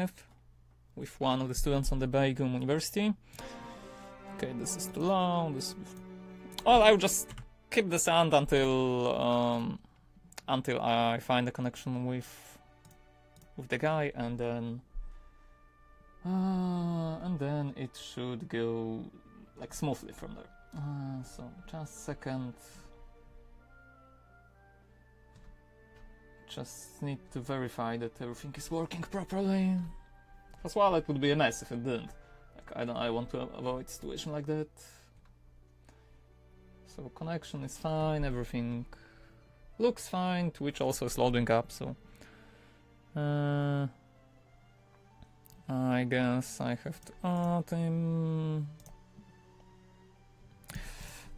have with one of the students on the Baigum University. Okay, this is too long. Well, I will just keep the sound until I find a connection with the guy, and then it should go like smoothly from there. So just a second. Just need to verify that everything is working properly. As well, it would be a mess if it didn't. Like, I want to avoid a situation like that. So connection is fine, everything looks fine, Twitch also is loading up, so I guess I have to add him.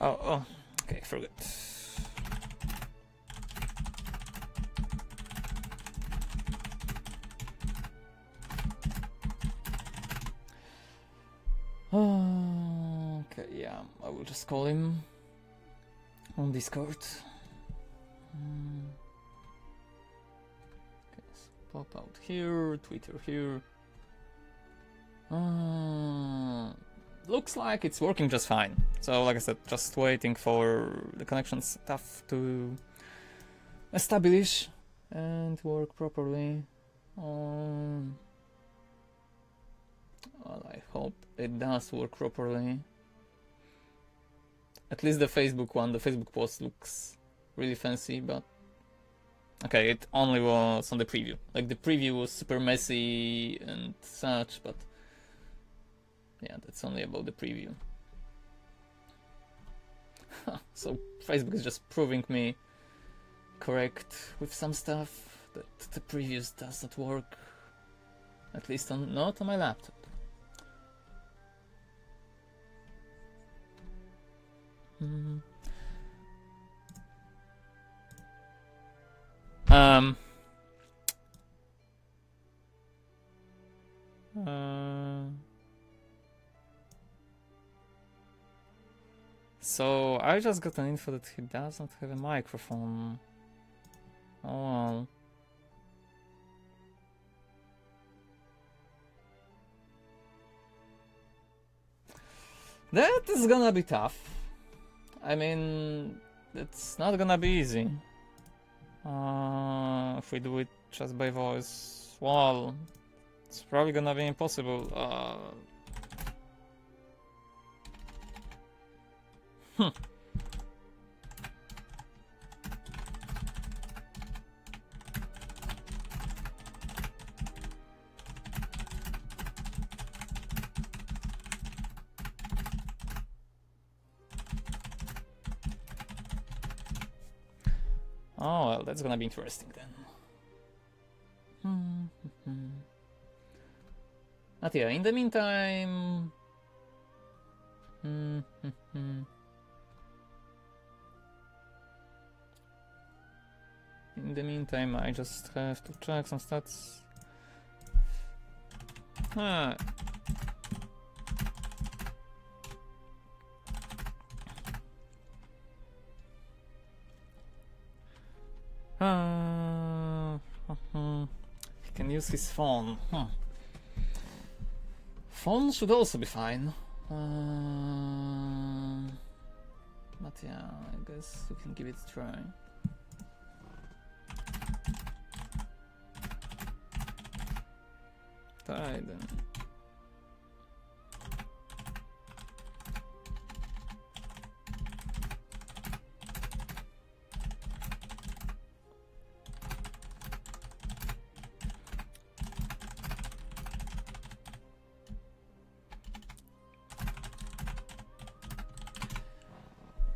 Oh, okay, forget. Okay, yeah, I will just call him on Discord. Okay, so pop out here, Twitter here. Looks like it's working just fine. So, like I said, just waiting for the connection stuff to establish and work properly. Well, I hope it does work properly. At least the Facebook one, the Facebook post looks really fancy, but okay, it only was on the preview. Like, the preview was super messy and such, but yeah, that's only about the preview. So Facebook is just proving me correct with some stuff, that the previews does not work, at least not on my laptop. So I just got an info that he does not have a microphone. Oh well. That is gonna be tough. I mean, it's not gonna be easy. If we do it just by voice, well, it's probably gonna be impossible. Oh well, that's gonna be interesting then. But yeah, in the meantime... In the meantime, I just have to check some stats. He can use his phone. Phone should also be fine. But yeah, I guess we can give it a try. Try then.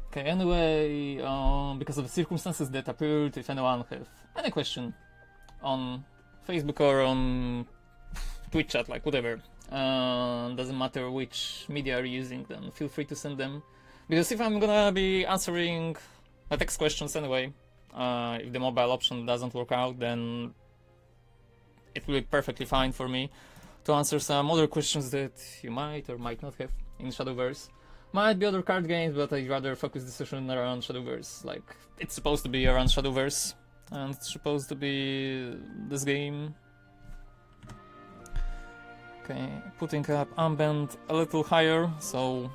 Okay, anyway, because of the circumstances that appeared, if anyone have any question on Facebook or on Twitch chat, like whatever, doesn't matter which media you're using, then feel free to send them. Because if I'm gonna be answering the text questions anyway, if the mobile option doesn't work out, then it will be perfectly fine for me to answer some other questions that you might or might not have in Shadowverse. Might be other card games, but I'd rather focus the session around Shadowverse. Like, it's supposed to be around Shadowverse, and it's supposed to be this game. Okay, putting up ambient a little higher so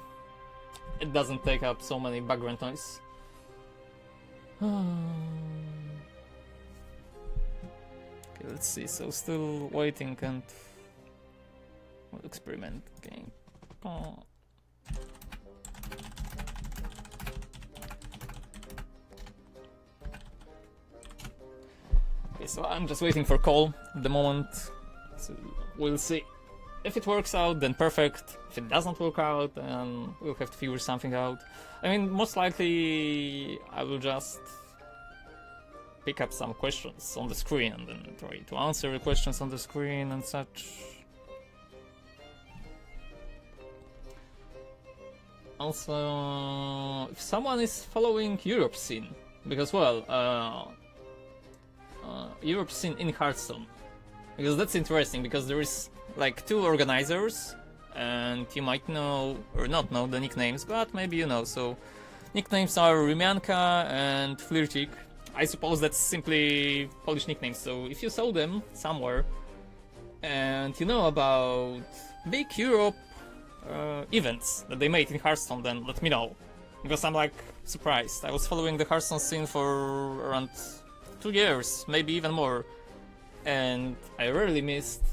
it doesn't take up so many background noise. Okay, let's see. So still waiting and we'll experiment. Okay. Okay, so I'm just waiting for call at the moment. So we'll see. If it works out, then perfect. If it doesn't work out, then we'll have to figure something out. I mean, most likely I will just pick up some questions on the screen and then try to answer the questions on the screen and such. Also, if someone is following Europe scene, because well, Europe scene in Hearthstone, because that's interesting, because there is like 2 organizers, and you might know or not know the nicknames, but maybe you know. So nicknames are Rymianka and Flircik. I suppose that's simply Polish nicknames, so if you saw them somewhere and you know about big Europe events that they made in Hearthstone, then let me know, because I'm like surprised. I was following the Hearthstone scene for around 2 years, maybe even more, and I rarely missed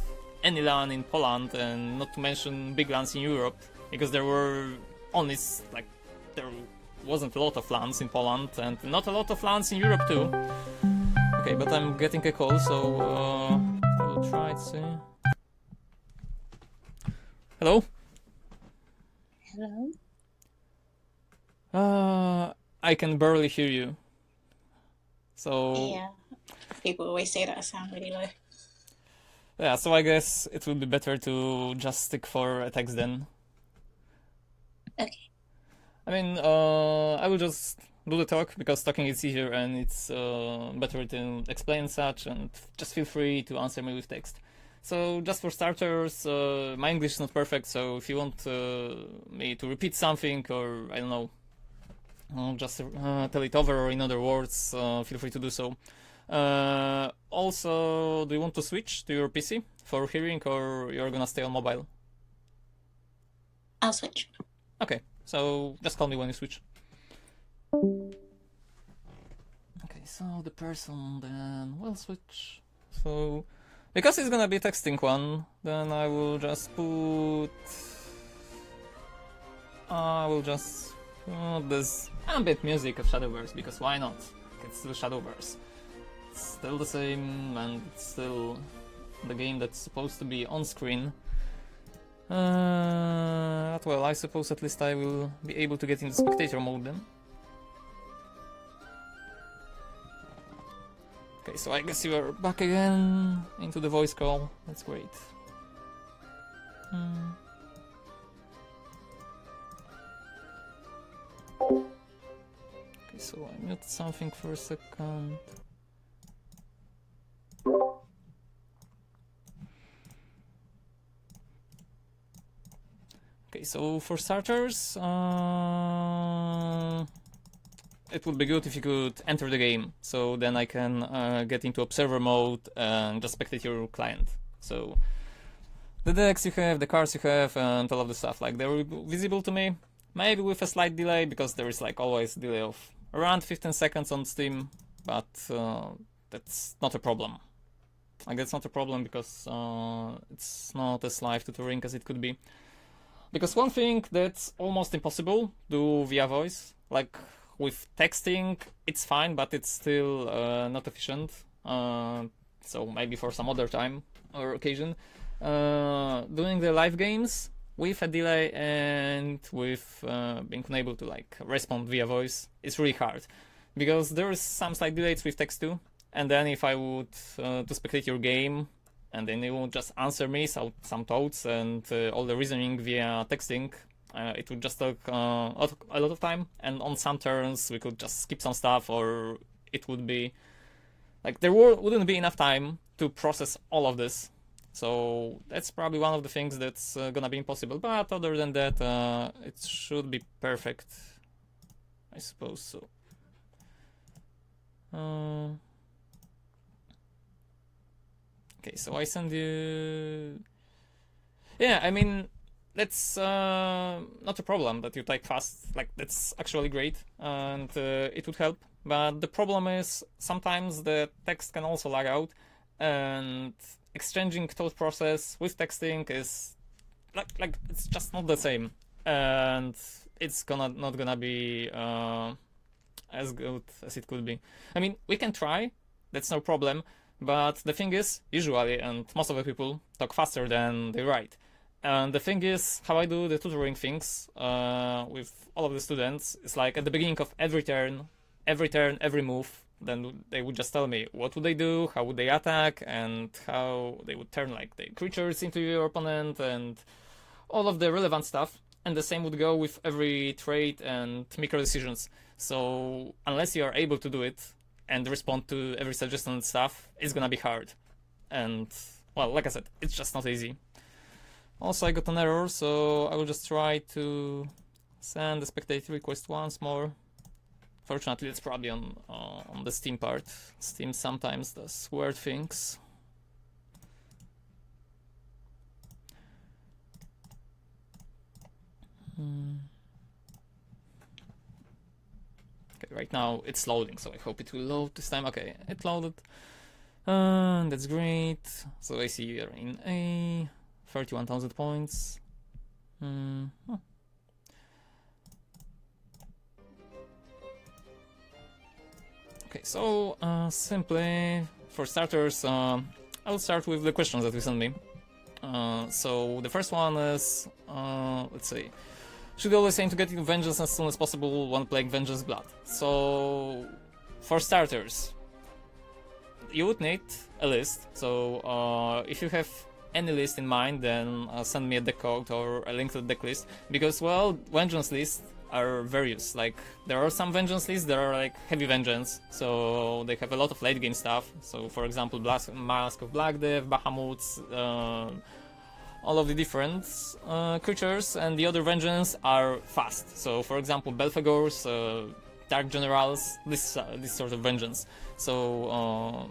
any LAN in Poland, and not to mention big LANs in Europe, because there were only like there wasn't a lot of LANs in Poland, and not a lot of LANs in Europe too. Okay, but I'm getting a call, so I will try to see. Hello? Hello? I can barely hear you. So Yeah, people always say that I sound really low. yeah, so I guess it would be better to just stick for a text then. Okay. I mean, I will just do the talk, because talking is easier and it's better to explain such, and just feel free to answer me with text. So just for starters, my English is not perfect, so if you want me to repeat something, or I don't know, just tell it over or in other words, feel free to do so. Also, do you want to switch to your PC for hearing, or you're gonna stay on mobile? I'll switch. Okay, so just call me when you switch. Okay, so the person then will switch. So because it's gonna be a texting one, then I will just put this ambient music of Shadowverse, because why not? It's still Shadowverse. It's still the same, and it's still the game that's supposed to be on screen. But well, I suppose at least I will be able to get into spectator mode then. Okay, so I guess you are back again into the voice call. That's great. Okay, so I mute something for a second. Okay, so for starters, it would be good if you could enter the game, so then I can get into observer mode and just spectate your client. So the decks you have, the cards you have, and all of the stuff, like, they're visible to me, maybe with a slight delay, because there is like always a delay of around 15 seconds on Steam, but that's not a problem. Like, that's not a problem, because it's not as live tutoring as it could be. Because one thing that's almost impossible to do via voice, like with texting, it's fine, but it's still not efficient. So maybe for some other time or occasion, doing the live games with a delay and with being unable to like respond via voice is really hard, because there is some slight delays with text too. And then if I would to spectate your game, and then it won't just answer me some thoughts and all the reasoning via texting, it would just take a lot of time, and on some turns we could just skip some stuff, or it would be like there wouldn't be enough time to process all of this. So that's probably one of the things that's gonna be impossible, but other than that, it should be perfect, I suppose so. Okay, so I send you... Yeah, I mean, that's not a problem that you type fast. Like, that's actually great, and it would help. But the problem is sometimes the text can also lag out, and exchanging thought process with texting is like it's just not the same, and it's not gonna be as good as it could be. I mean, we can try, that's no problem, but the thing is, usually, and most of the people talk faster than they write. And the thing is, how I do the tutoring things with all of the students is like at the beginning of every move, then they would just tell me what would they do, how would they attack, and how they would turn like the creatures into your opponent, and all of the relevant stuff. And the same would go with every trait and micro decisions. So unless you are able to do it and respond to every suggestion and stuff, it's gonna be hard. And well, like I said, it's just not easy. Also, I got an error, so I will just try to send the spectator request once more. Fortunately, it's probably on the Steam part. Steam sometimes does weird things. Okay, right now it's loading, so I hope it will load this time. Okay, it loaded. That's great. So I see you're in A. 31,000 points. Okay, so simply for starters, I'll start with the questions that you sent me. So the first one is, let's see, should always aim to get into vengeance as soon as possible when playing Vengeance Blood. So for starters, you would need a list. So if you have any list in mind, then send me a deck code or a link to the deck list, because well, vengeance lists are various. Like there are some vengeance lists that are like heavy vengeance, so they have a lot of late game stuff. So for example, Mask of Black Death, Bahamut's, all of the different creatures, and the other vengeance are fast. So for example, Belphegor's, Dark Generals, this sort of vengeance. So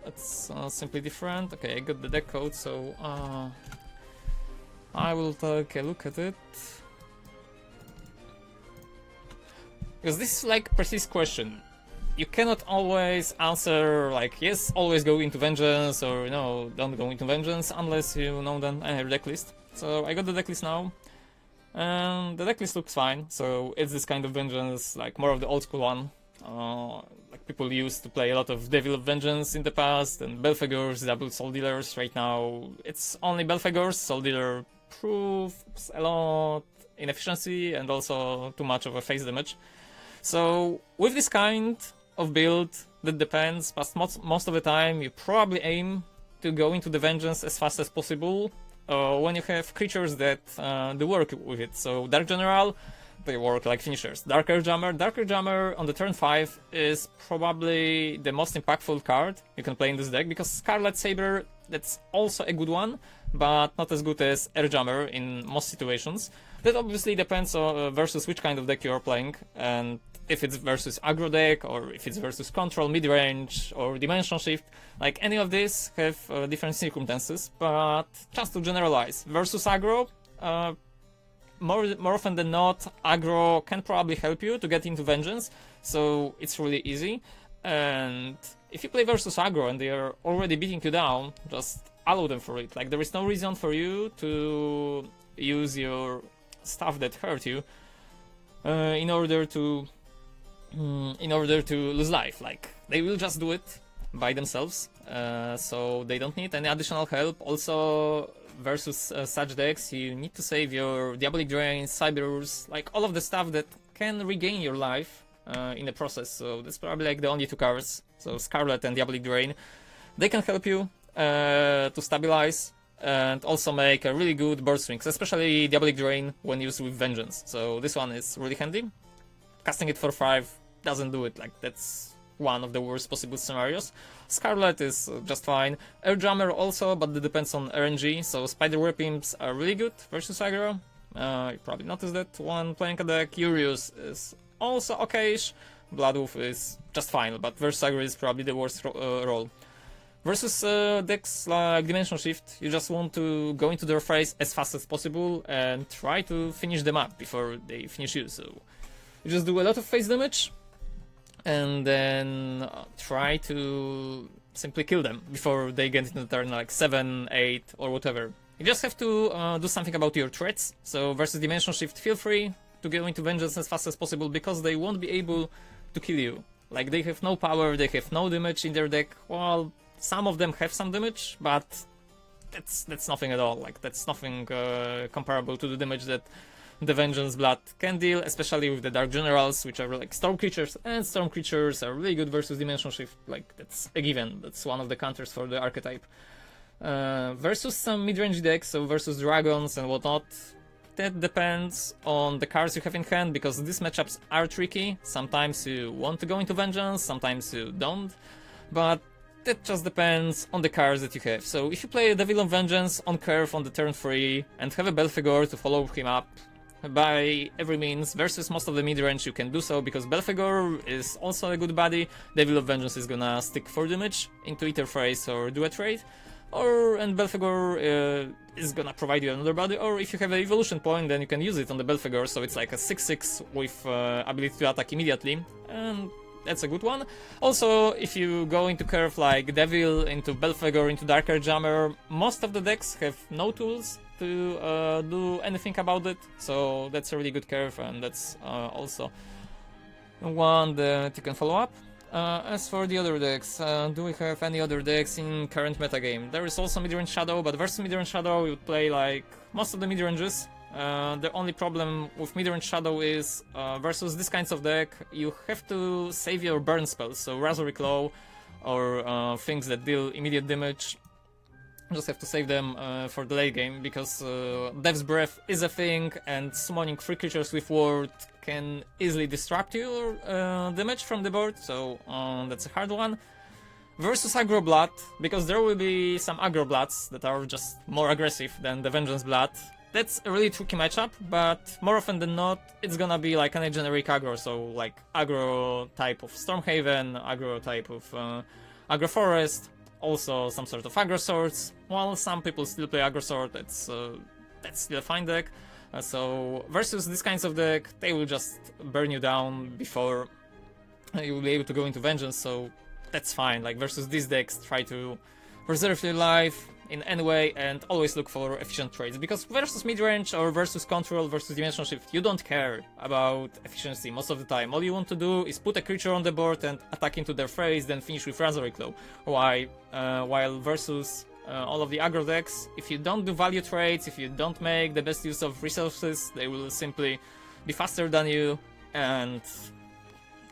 it's simply different. Okay, I got the deck code, so I will take a look at it. Because this is like precise question. You cannot always answer like yes, always go into vengeance, or no, don't go into vengeance unless you know then I have deck list. So I got the deck list now, and the deck list looks fine. So it's this kind of vengeance, like more of the old school one. Like people used to play a lot of Devil of Vengeance in the past, and Belphegor's, double Soul Dealers. Right now, it's only Belphegor's. Soul Dealer proves a lot inefficiency and also too much of a face damage. So with this kind of build, that depends, but most of the time you probably aim to go into the Vengeance as fast as possible when you have creatures that do work with it. So Dark General, they work like finishers. Dark Jammer on the turn 5 is probably the most impactful card you can play in this deck, because Scarlet Saber, that's also a good one, but not as good as Jammer in most situations. That obviously depends on versus which kind of deck you are playing, and if it's versus aggro deck, or if it's versus control, mid-range, or dimension shift. Like any of these have different circumstances, but just to generalize, versus aggro, more often than not, aggro can probably help you to get into vengeance, so it's really easy. And if you play versus aggro and they are already beating you down, just allow them for it. Like there is no reason for you to use your stuff that hurt you in order to lose life. Like they will just do it by themselves, so they don't need any additional help. Also, versus such decks, you need to save your Diabolic Drain, Cybers, like all of the stuff that can regain your life in the process. So that's probably like the only two cards. So Scarlet and Diabolic Drain, they can help you to stabilize and also make a really good burst swings, especially Diabolic Drain when used with Vengeance. So this one is really handy. Casting it for 5 doesn't do it, like that's one of the worst possible scenarios. Scarlet is just fine. Jammer also, but it depends on RNG, so Spider Web Imps are really good versus aggro. You probably noticed that when playing a deck. Curious is also okayish. Bloodwolf is just fine, but versus aggro is probably the worst role. Versus decks like Dimension Shift, you just want to go into their face as fast as possible and try to finish them up before they finish you. So you just do a lot of face damage and then try to simply kill them before they get into the turn like 7, 8 or whatever. You just have to do something about your threats. So versus Dimension Shift, feel free to go into Vengeance as fast as possible because they won't be able to kill you. Like, they have no power, they have no damage in their deck. Well, some of them have some damage, but that's nothing at all. Like, that's nothing comparable to the damage that the Vengeance Blood can deal, especially with the Dark Generals, which are like Storm Creatures, and Storm Creatures are really good versus Dimension Shift. Like, that's a given. That's one of the counters for the archetype. Versus some mid-range decks, so versus Dragons and whatnot, that depends on the cards you have in hand, because these matchups are tricky. Sometimes you want to go into Vengeance, sometimes you don't, but that just depends on the cards that you have. So if you play a Devil on Vengeance on curve on the turn 3 and have a Belphegor to follow him up, by every means, versus most of the mid-range you can do so, because Belphegor is also a good body. Devil of Vengeance is gonna stick 4 damage into either Phrase or do a trade, and Belphegor is gonna provide you another body, or if you have an evolution point, then you can use it on the Belphegor, so it's like a 6/6 with ability to attack immediately, and that's a good one. Also, if you go into curve like Devil, into Belphegor, into Darker Jammer, most of the decks have no tools to do anything about it, so that's a really good curve, and that's also one that you can follow up. As for the other decks, do we have any other decks in current metagame? There is also Midrange Shadow, but versus Midrange Shadow you would play like most of the midranges. The only problem with Midrange Shadow is versus these kinds of deck, you have to save your burn spells, so Razor Claw or things that deal immediate damage. Just have to save them for the late game, because Death's Breath is a thing, and summoning 3 creatures with ward can easily disrupt your damage from the board, so that's a hard one. Versus Aggro Blood, because there will be some Aggro Bloods that are just more aggressive than the Vengeance Blood. That's a really tricky matchup, but more often than not, it's gonna be like any generic aggro, so like aggro type of Stormhaven, aggro type of Aggro Forest, also some sort of aggro swords. While some people still play aggro sword, that's still a fine deck. So versus these kinds of deck, they will just burn you down before you will be able to go into Vengeance, so that's fine. Like versus these decks, try to preserve your life in any way and always look for efficient trades, because versus midrange or versus control versus dimension shift, you don't care about efficiency most of the time. All you want to do is put a creature on the board and attack into their face, then finish with Razor Claw. While versus all of the aggro decks, if you don't do value trades, if you don't make the best use of resources, they will simply be faster than you and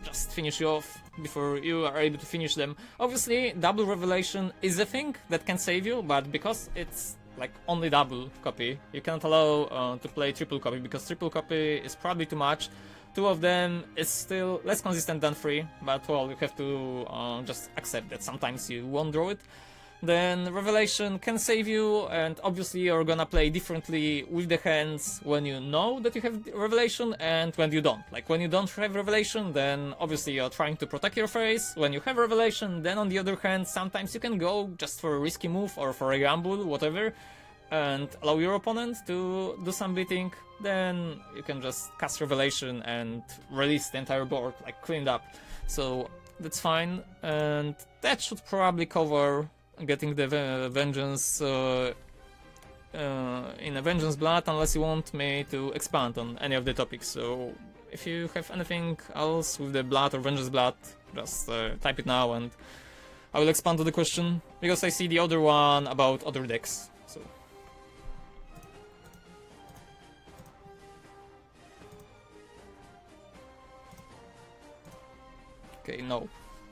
just finish you off before you are able to finish them. Obviously, double revelation is a thing that can save you, but because it's like only double copy, you can't allow to play triple copy, because triple copy is probably too much. 2 of them is still less consistent than 3, but well, you have to just accept that sometimes you won't draw it. Then Revelation can save you, and obviously you're gonna play differently with the hands when you know that you have Revelation and when you don't. Like when you don't have Revelation, then obviously you're trying to protect your face. When you have Revelation, then on the other hand, sometimes you can go just for a risky move or for a gamble, whatever, and allow your opponent to do some beating. Then you can just cast Revelation and release the entire board, like clean it up. So that's fine, and that should probably cover getting the Vengeance in a Vengeance Blood, unless you want me to expand on any of the topics. So if you have anything else with the Blood or Vengeance Blood, just type it now and I will expand on the question, because I see the other one about other decks. So okay, no.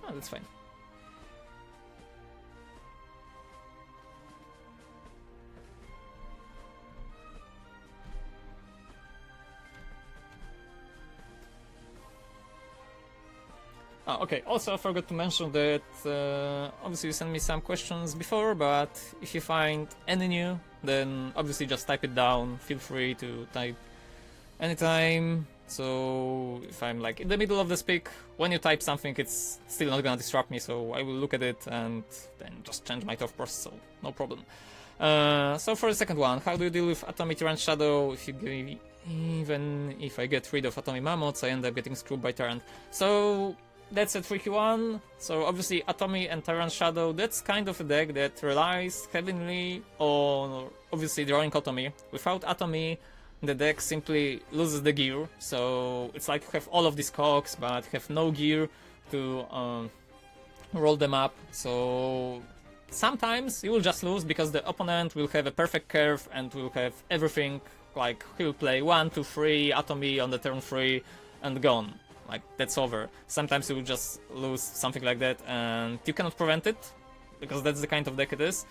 Oh, that's fine. Okay, also I forgot to mention that obviously you sent me some questions before, but if you find any new, then obviously just type it down. Feel free to type anytime. So if I'm like in the middle of the speak, when you type something, it's still not gonna disrupt me, so I will look at it and then just change my thought process, so no problem. So for the second one, how do you deal with Atomy Tyrant Shadow? Even if I get rid of Atomy Mammoths, I end up getting screwed by Tyrant. So that's a tricky one. So obviously Atomy and Tyrant Shadow, that's kind of a deck that relies heavily on obviously drawing Atomy. Without Atomy, the deck simply loses the gear. So it's like you have all of these cogs, but have no gear to roll them up. So sometimes you will just lose because the opponent will have a perfect curve and will have everything. Like he'll play 1, 2, 3 Atomy on the turn 3 and gone. Like that's over. Sometimes you will just lose something like that and you cannot prevent it because that's the kind of deck it is.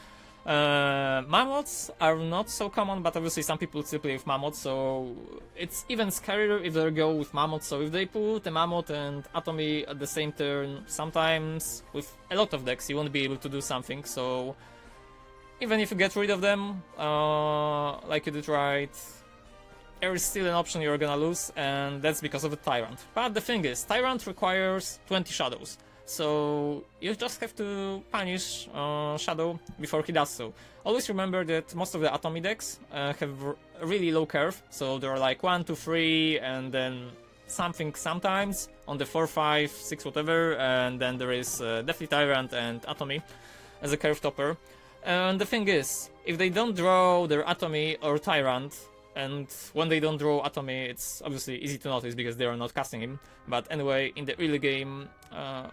Mammoths are not so common, but obviously some people still play with Mammoths, so it's even scarier if they go with Mammoths. So if they put a Mammoth and Atomy at the same turn, sometimes with a lot of decks you won't be able to do something. So even if you get rid of them, like you did right, there is still an option you're gonna lose, and that's because of the Tyrant. But the thing is, Tyrant requires 20 shadows, so you just have to punish Shadow before he does so. Always remember that most of the Atomy decks have a really low curve, so they're like 1, 2, 3, and then something sometimes on the 4, 5, 6, whatever, and then there is Deathly Tyrant and Atomy as a curve topper. And the thing is, if they don't draw their Atomy or Tyrant, and when they don't draw Atomy, it's obviously easy to notice because they are not casting him. But anyway, in the early game,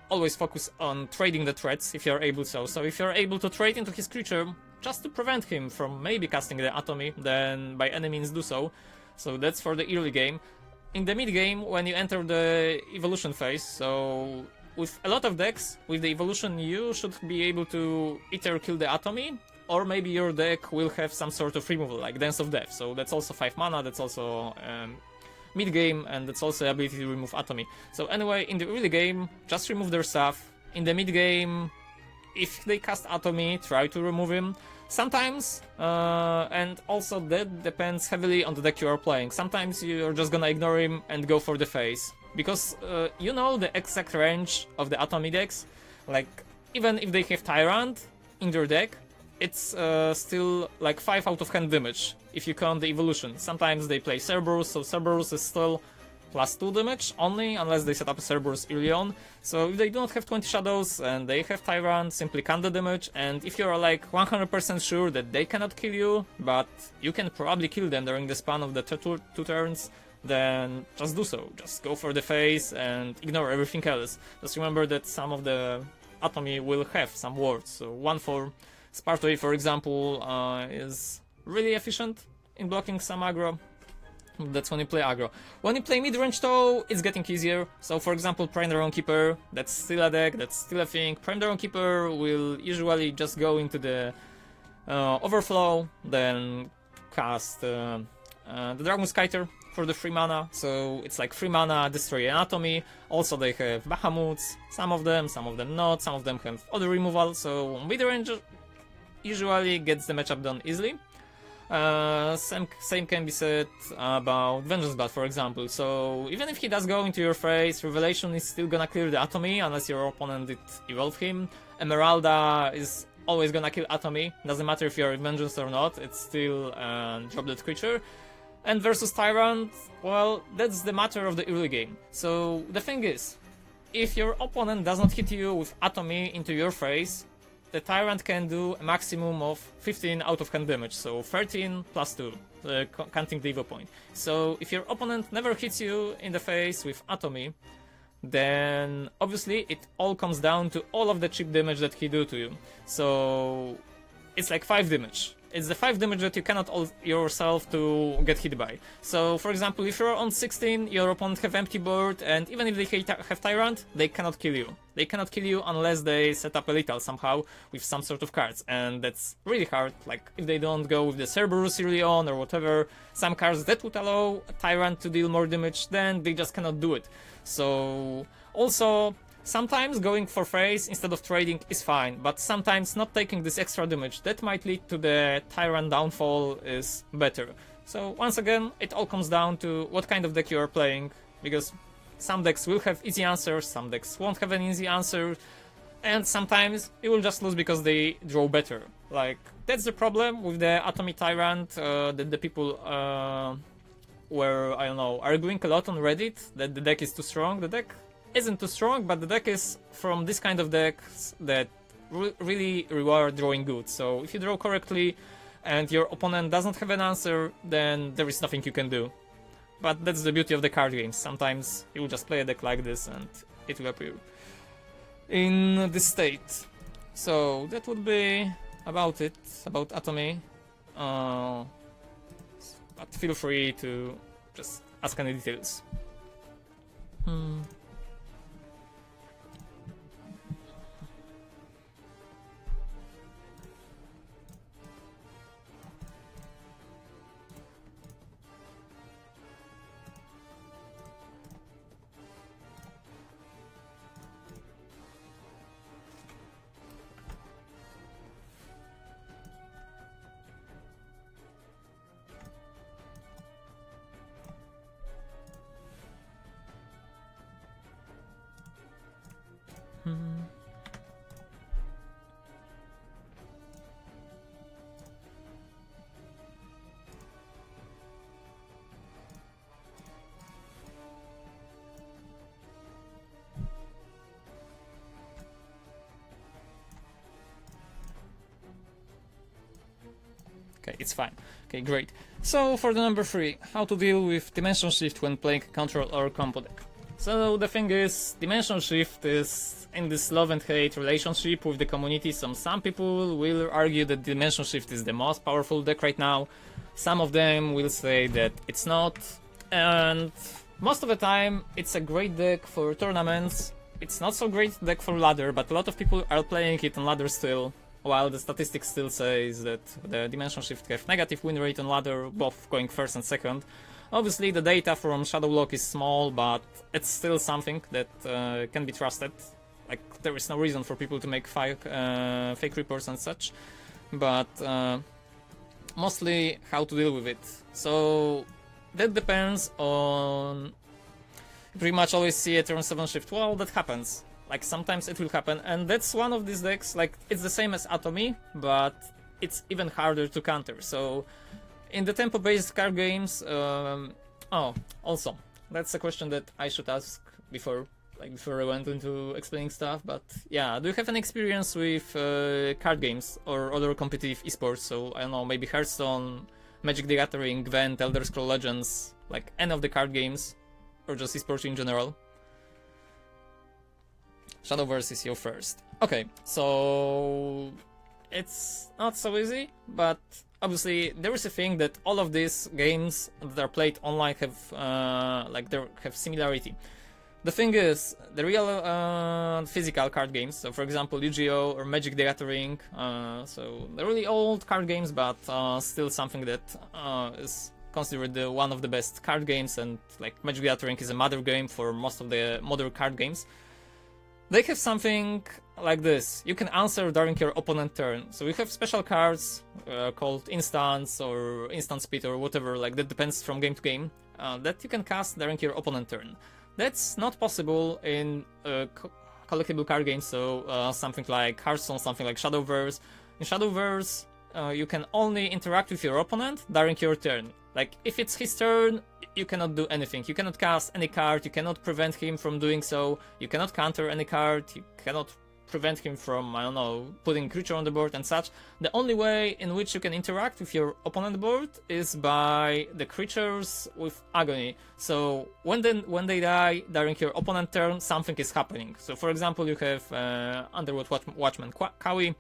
always focus on trading the threats if you're able so. So if you're able to trade into his creature, just to prevent him from maybe casting the Atomy, then by any means do so. So that's for the early game. In the mid game, when you enter the evolution phase, so with a lot of decks, with the evolution you should be able to either kill the Atomy, or maybe your deck will have some sort of removal, like Dance of Death. So that's also 5 mana, that's also mid-game, and that's also the ability to remove Atomy. So anyway, in the early game, just remove their stuff. In the mid-game, if they cast Atomy, try to remove him. Sometimes, and also that depends heavily on the deck you are playing. Sometimes you're just gonna ignore him and go for the face. Because you know the exact range of the Atomy decks. Like, even if they have Tyrant in their deck, it's still like 5 out of hand damage if you count the evolution. Sometimes they play Cerberus, so Cerberus is still +2 damage only, unless they set up a Cerberus early on. So if they don't have 20 shadows and they have Tyrant, simply count the damage, and if you're like 100% sure that they cannot kill you, but you can probably kill them during the span of the two turns, then just do so. Just go for the face and ignore everything else. Just remember that some of the Atomy will have some wards, so one for Spartoid, for example, is really efficient in blocking some aggro. That's when you play aggro. When you play mid-range though, it's getting easier. So for example, Prime Dragon Keeper, that's still a deck, that's still a thing. Prime Dragon Keeper will usually just go into the Overflow, then cast the Dragon Skyter for the 3 mana. So it's like 3 mana, destroy Atomy. Also they have Bahamut's, some of them not, some of them have other removal. So mid-range usually gets the matchup done easily. Same can be said about Vengeance Blood, for example. So even if he does go into your face, Revelation is still gonna clear the Atomy unless your opponent did evolve him. Emeralda is always gonna kill Atomy, doesn't matter if you're Vengeance or not, it's still a drop dead creature. And versus Tyrant, well, that's the matter of the early game. So the thing is, if your opponent does not hit you with Atomy into your face, the Tyrant can do a maximum of 15 out of hand damage, so 13 plus 2, counting the Evo point. So if your opponent never hits you in the face with Atomy, then obviously it all comes down to all of the chip damage that he do to you. So it's like 5 damage. It's the 5 damage that you cannot yourself to get hit by. So for example, if you're on 16, your opponent have empty board, and even if they have Tyrant, they cannot kill you. They cannot kill you unless they set up a lethal somehow with some sort of cards, and that's really hard. Like if they don't go with the Cerberus early on or whatever, some cards that would allow a Tyrant to deal more damage, then they just cannot do it. So also, sometimes going for face instead of trading is fine, but sometimes not taking this extra damage that might lead to the Tyrant downfall is better. So once again, it all comes down to what kind of deck you are playing, because some decks will have easy answers, some decks won't have an easy answer, and sometimes you will just lose because they draw better. Like, that's the problem with the Atomy Tyrant, that the people were, I don't know, arguing a lot on Reddit that the deck is too strong. The deck isn't too strong, but the deck is from this kind of decks that really reward drawing good. So if you draw correctly and your opponent doesn't have an answer, then there is nothing you can do. But that's the beauty of the card games. Sometimes you will just play a deck like this and it will appear in this state. So that would be about it, about Atomy. But feel free to just ask any details. Okay, it's fine. Okay, great. So for the number 3, how to deal with Dimension Shift when playing control or combo deck. So the thing is, Dimension Shift is in this love and hate relationship with the community. Some people will argue that Dimension Shift is the most powerful deck right now. Some of them will say that it's not. And most of the time, it's a great deck for tournaments. It's not so great deck for ladder, but a lot of people are playing it on ladder still. While the statistics still says that the Dimension Shift have negative win rate on ladder, both going first and second. Obviously the data from Shadow Lock is small, but it's still something that can be trusted. Like, there is no reason for people to make fake reports and such. But mostly how to deal with it. So that depends on... You pretty much always see a turn 7 shift. Well, that happens. Like, sometimes it will happen, and that's one of these decks. Like, it's the same as Atomy, but it's even harder to counter. So in the tempo-based card games, also, that's a question that I should ask before I went into explaining stuff. But yeah, do you have any experience with card games or other competitive esports? So I don't know, maybe Hearthstone, Magic the Gathering, Gwent, Elder Scrolls Legends, like any of the card games, or just esports in general? Shadowverse is your first. Okay, so it's not so easy, but obviously there is a thing that all of these games that are played online have have similarity. The thing is, the real physical card games, so for example Yu-Gi-Oh! Or Magic the Gathering, so the really old card games, but still something that is considered one of the best card games, and like Magic the Gathering is a mother game for most of the modern card games. They have something like this. You can answer during your opponent's turn. So you have special cards called instants or instant speed or whatever, like that depends from game to game, that you can cast during your opponent's turn. That's not possible in collectible card games, so something like Hearthstone, something like Shadowverse. In Shadowverse, you can only interact with your opponent during your turn. Like, if it's his turn, you cannot do anything. You cannot cast any card, you cannot prevent him from doing so, you cannot counter any card, you cannot prevent him from, I don't know, putting a creature on the board and such. The only way in which you can interact with your opponent board is by the creatures with agony. So when they die during your opponent turn, something is happening. So for example, you have Underworld Watchman Kawi,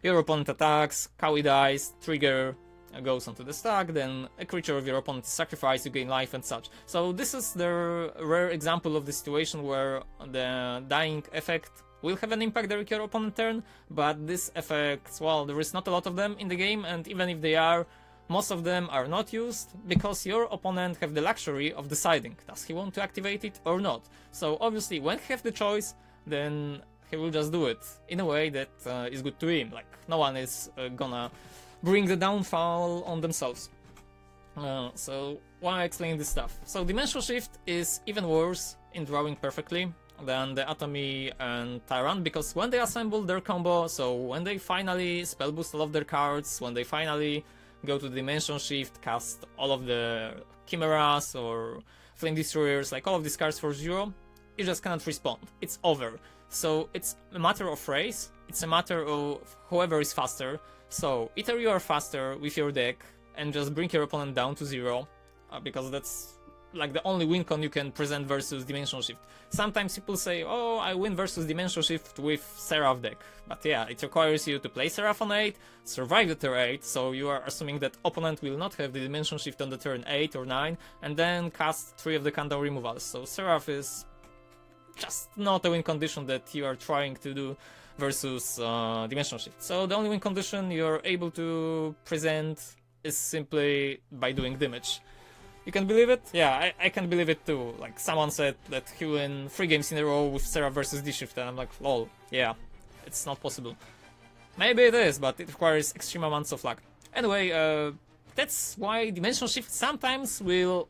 your opponent attacks, Kawi dies, trigger goes onto the stack, then a creature of your opponent is sacrificed, you gain life and such. So this is the rare example of the situation where the dying effect will have an impact during your opponent's turn, but this effects, well, there is not a lot of them in the game, and even if they are, most of them are not used, because your opponent have the luxury of deciding, does he want to activate it or not. So obviously, when he have the choice, then he will just do it in a way that is good to him. Like, no one is gonna bring the downfall on themselves. So why explain this stuff? So Dimension Shift is even worse in drawing perfectly than the Atomy and Tyrant, because when they assemble their combo, so when they finally spell boost all of their cards, when they finally go to Dimension Shift, cast all of the Chimeras or Flame Destroyers, like all of these cards for 0, you just cannot respond. It's over. So it's a matter of race, it's a matter of whoever is faster. So either you are faster with your deck and just bring your opponent down to 0, because that's like the only win con you can present versus Dimension Shift. Sometimes people say, oh, I win versus Dimension Shift with Seraph deck. But yeah, it requires you to play Seraph on 8, survive the turn 8, so you are assuming that opponent will not have the Dimension Shift on the turn 8 or 9, and then cast 3 of the countdown removals. So Seraph is just not a win condition that you are trying to do versus Dimension Shift. So the only win condition you're able to present is simply by doing damage. You can believe it? Yeah, I can believe it too. Like, someone said that he win 3 games in a row with Seraph versus D-Shift, and I'm like, lol, yeah, it's not possible. Maybe it is, but it requires extreme amounts of luck. Anyway, that's why Dimension Shift sometimes will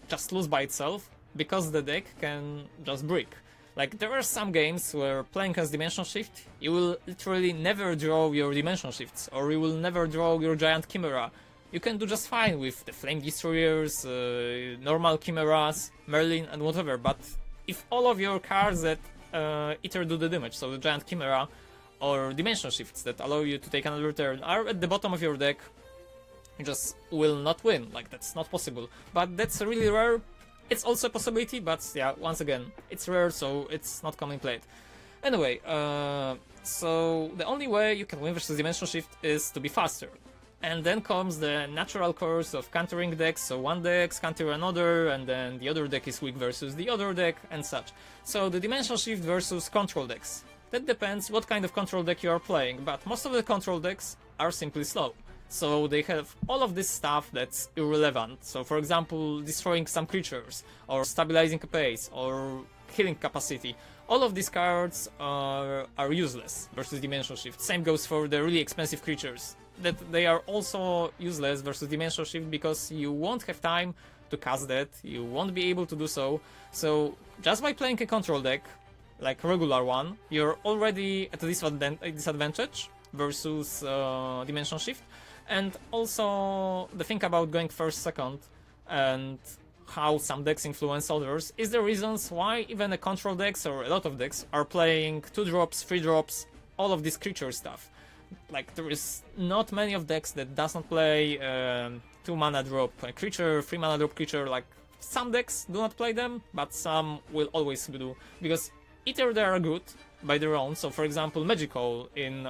just lose by itself, because the deck can just break. Like, there are some games where playing as Dimension Shift, you will literally never draw your Dimension Shifts, or you will never draw your Giant Chimera. You can do just fine with the Flame Destroyers, normal Chimeras, Merlin, and whatever, but if all of your cards that either do the damage, so the Giant Chimera, or Dimension Shifts that allow you to take another turn, are at the bottom of your deck, you just will not win. Like, that's not possible. But that's really rare. It's also a possibility, but yeah, once again, it's rare, so it's not commonly played. Anyway, so the only way you can win versus Dimension Shift is to be faster. And then comes the natural course of countering decks, so one deck counter another, and then the other deck is weak versus the other deck, and such. So the Dimension Shift versus control decks. That depends what kind of control deck you are playing, but most of the control decks are simply slow. So they have all of this stuff that's irrelevant. So for example, destroying some creatures, or stabilizing a pace, or healing capacity. All of these cards are useless versus Dimension Shift. Same goes for the really expensive creatures. That they are also useless versus Dimension Shift because you won't have time to cast that, you won't be able to do so. So just by playing a control deck, like a regular one, you're already at a disadvantage versus Dimension Shift. And also the thing about going first, second, and how some decks influence others is the reasons why even a control decks or a lot of decks are playing 2 drops, 3 drops, all of this creature stuff. Like, there is not many of decks that does not play 2 mana drop creature, 3 mana drop creature. Like, some decks do not play them, but some will always do, because either they are good by their own. So for example, Magical in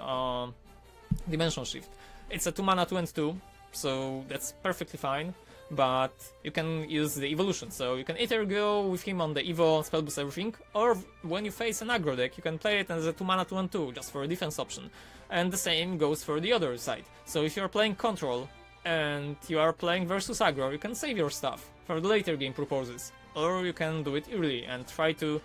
Dimension Shift, it's a 2 mana 2 and 2, so that's perfectly fine. But you can use the evolution, so you can either go with him on the Evo, spell boost everything, or when you face an aggro deck, you can play it as a 2 mana 2 and 2, just for a defense option. And the same goes for the other side. So if you're playing control, and you are playing versus aggro, you can save your stuff for the later game purposes. Or you can do it early and try to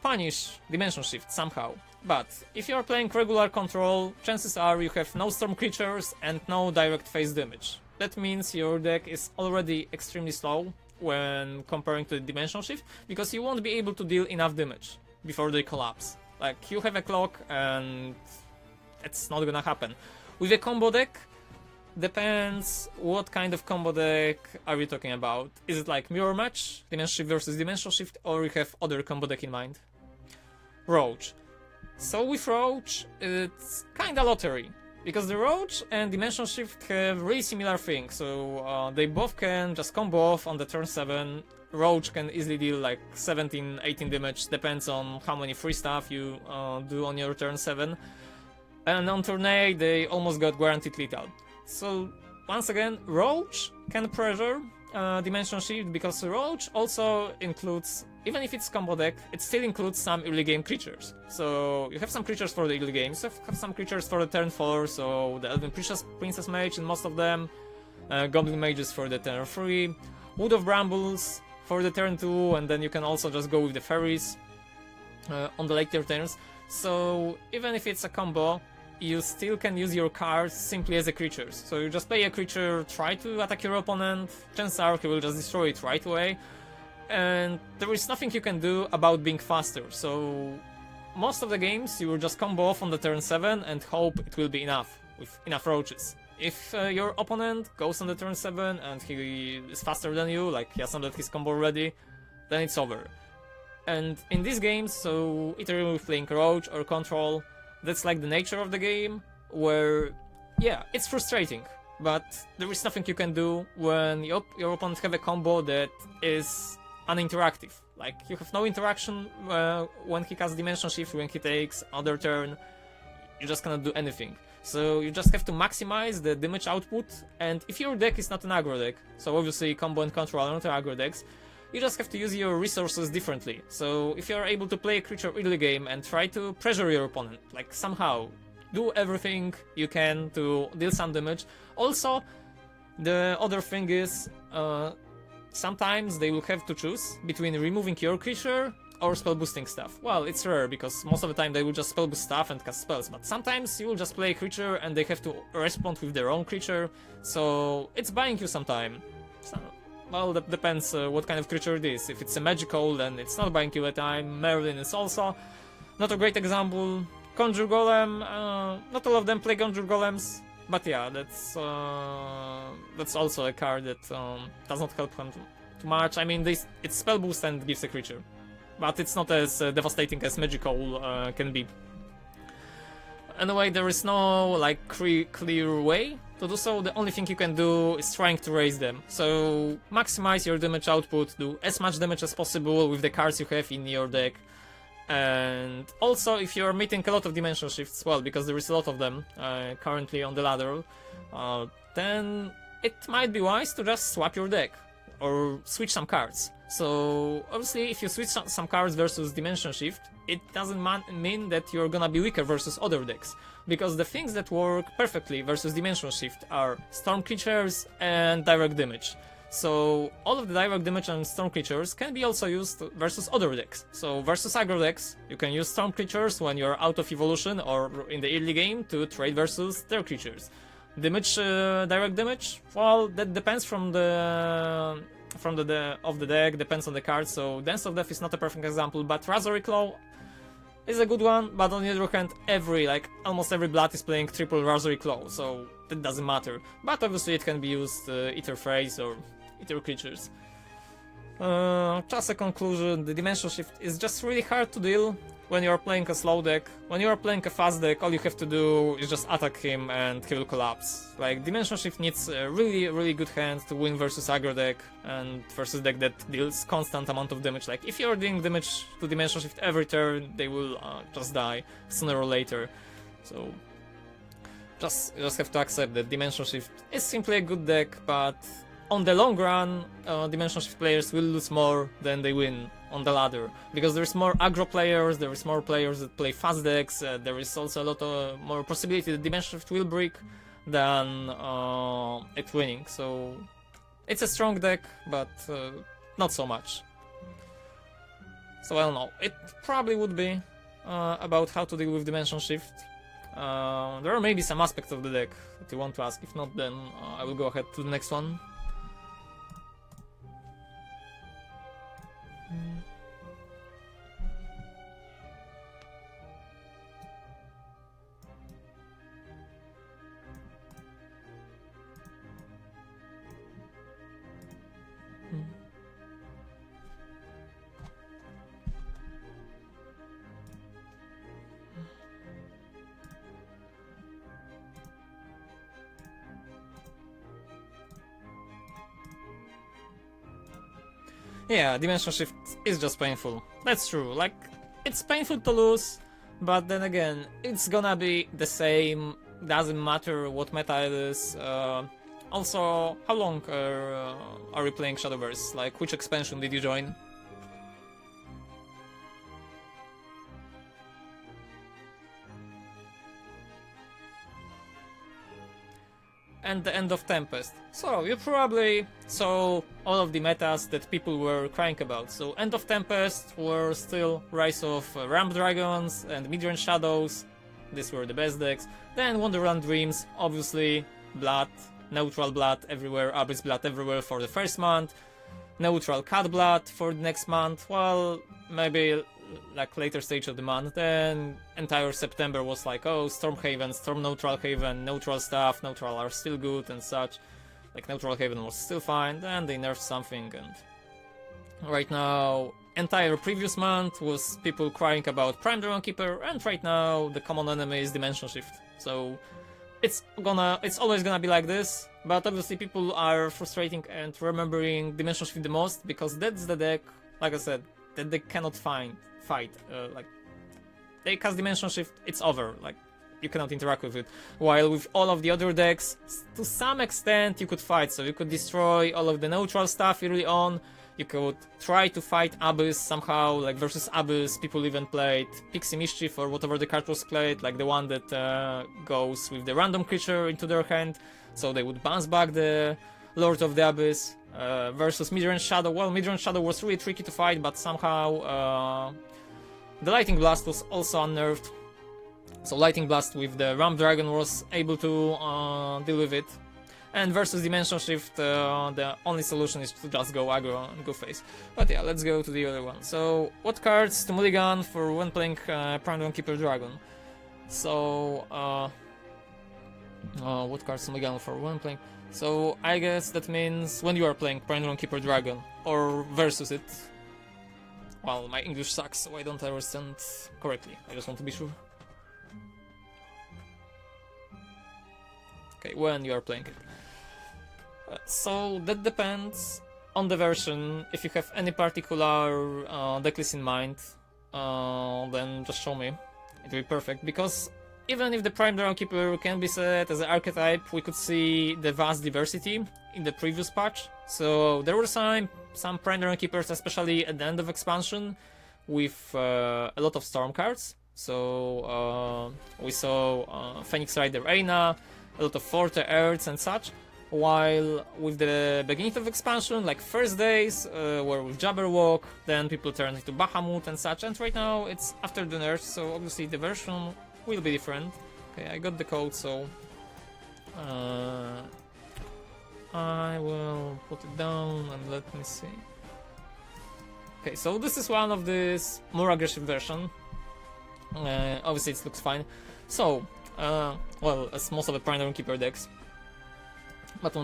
punish Dimension Shift somehow. But if you are playing regular control, chances are you have no storm creatures and no direct face damage. That means your deck is already extremely slow when comparing to the Dimension Shift, because you won't be able to deal enough damage before they collapse. Like, you have a clock and it's not gonna happen. With a combo deck, depends what kind of combo deck are you talking about. Is it like Mirror Match, Dimension Shift versus Dimension Shift, or you have other combo deck in mind? Roach. So with Roach, it's kinda lottery. Because the Roach and Dimension Shift have really similar things, so they both can just combo off on the turn 7. Roach can easily deal like 17, 18 damage, depends on how many free stuff you do on your turn 7. And on turn 8 they almost got guaranteed lethal. So once again, Roach can pressure Dimension Shift, because Roach also includes, even if it's combo deck, it still includes some early game creatures. So you have some creatures for the early game, so you have some creatures for the turn 4, so the Elven Princess Mage in most of them, Goblin Mages for the turn 3, Wood of Brambles for the turn 2, and then you can also just go with the Fairies on the later turns. So even if it's a combo, you still can use your cards simply as a creatures. So you just play a creature, try to attack your opponent, chances are he will just destroy it right away, and there is nothing you can do about being faster. So most of the games you will just combo off on the turn 7 and hope it will be enough, with enough roaches. If your opponent goes on the turn 7 and he is faster than you, like he has not his combo ready, then it's over. And in these games, so either with playing Roach or Control, that's like the nature of the game, where, yeah, it's frustrating, but there is nothing you can do when your opponent have a combo that is uninteractive. Like, you have no interaction when he casts Dimension Shift, when he takes other turn, you just cannot do anything. So you just have to maximize the damage output, and if your deck is not an aggro deck, so obviously Combo and Control are not aggro decks, you just have to use your resources differently. So if you're able to play a creature early game and try to pressure your opponent, like somehow, do everything you can to deal some damage. Also, the other thing is, sometimes they will have to choose between removing your creature or spell boosting stuff. Well, it's rare, because most of the time they will just spell boost stuff and cast spells, but sometimes you will just play a creature and they have to respond with their own creature, so it's buying you some time. So, well, that depends what kind of creature it is. If it's a magical, then it's not buying you a time. Merlin is also not a great example. Conjure Golem, not all of them play Conjure Golems, but yeah, that's also a card that does not help him too much. I mean, it's spell boost and gives a creature, but it's not as devastating as magical can be. Anyway, there is no like clear way to do so. The only thing you can do is trying to raise them. So maximize your damage output, do as much damage as possible with the cards you have in your deck. And also, if you're meeting a lot of dimension shifts, well, because there is a lot of them currently on the ladder, then it might be wise to just swap your deck or switch some cards. So obviously, if you switch some cards versus dimension shift, it doesn't mean that you're gonna be weaker versus other decks, because the things that work perfectly versus dimension shift are storm creatures and direct damage. So all of the direct damage and storm creatures can be also used versus other decks. So versus aggro decks, you can use storm creatures when you're out of evolution or in the early game to trade versus their creatures. Damage, direct damage, well, that depends from the deck, depends on the card. So Dance of Death is not a perfect example, but Razorry Claw is a good one. But on the other hand, almost every blood is playing triple Razorry Claw, so that doesn't matter. But obviously it can be used either phrase or either creatures. Just a conclusion, the Dimension Shift is just really hard to deal when you're playing a slow deck. When you're playing a fast deck, all you have to do is just attack him and he will collapse. Like, Dimension Shift needs a really good hand to win versus aggro deck and versus deck that deals constant amount of damage. Like, if you're dealing damage to Dimension Shift every turn, they will just die sooner or later. So just have to accept that Dimension Shift is simply a good deck, but on the long run, Dimension Shift players will lose more than they win on the ladder, because there's more aggro players, there is more players that play fast decks, there is also a lot of more possibility that Dimension Shift will break than it winning. So it's a strong deck, but not so much. So I don't know, it probably would be about how to deal with Dimension Shift. There are maybe some aspects of the deck that you want to ask. If not, then I will go ahead to the next one. Yeah, Dimension Shift is just painful. That's true. Like, it's painful to lose, but then again, it's gonna be the same. Doesn't matter what meta it is. Also, how long are you playing Shadowverse? Like, which expansion did you join? And the end of Tempest. So you probably saw all of the metas that people were crying about. So end of Tempest were still Rise of Ramp Dragons and Midrange Shadows. these were the best decks. Then Wonderland Dreams, obviously, blood, neutral blood everywhere, Abyss blood everywhere for the first month, neutral cat blood for the next month, well, maybe like later stage of the month. Then entire September was like, oh, Stormhaven, Storm Neutral Haven, neutral stuff, neutral are still good and such. Like Neutral Haven was still fine, then they nerfed something, and right now entire previous month was people crying about Prime Dragon Keeper, and right now the common enemy is Dimension Shift. So it's always gonna be like this, but obviously people are frustrating and remembering Dimension Shift the most because that's the deck, like I said, that they cannot fight. Like they cast Dimension Shift, it's over. Like you cannot interact with it. While with all of the other decks, to some extent you could fight. So you could destroy all of the neutral stuff early on. You could try to fight Abyss somehow, like versus Abyss. People even played Pixie Mischief or whatever the card was played, like the one that goes with the random creature into their hand. So they would bounce back the Lord of the Abyss versus Midrange Shadow. Well, Midrange Shadow was really tricky to fight, but somehow the Lightning Blast was also unnerved. So Lightning Blast with the Ramp Dragon was able to deal with it. And versus Dimension Shift, the only solution is to just go aggro and go face. But yeah, let's go to the other one. So, what cards to mulligan for when playing Prime Dragon Keeper Dragon? So, what cards to mulligan for when playing? So, I guess that means when you are playing Prime Dragon Keeper Dragon, or versus it. Well, my English sucks, so I don't understand correctly. I just want to be sure. Okay, when you are playing it. So that depends on the version. If you have any particular decklist in mind, then just show me. It will be perfect, because even if the Prime Dragon Keeper can be set as an archetype, we could see the vast diversity in the previous patch. So there were some Prime Dragon Keepers, especially at the end of expansion, with a lot of Storm cards. So we saw Phoenix Rider Aina, a lot of Forte Earths and such. While with the beginning of expansion, like first days were with Jabberwock, then people turned into Bahamut and such, and right now it's after the nerfs, so obviously the version will be different. Okay, I got the code, so I will put it down and let me see. Okay, so this is one of this more aggressive version. Obviously it looks fine. So, well, as most of the Prime Dragon Keeper decks. But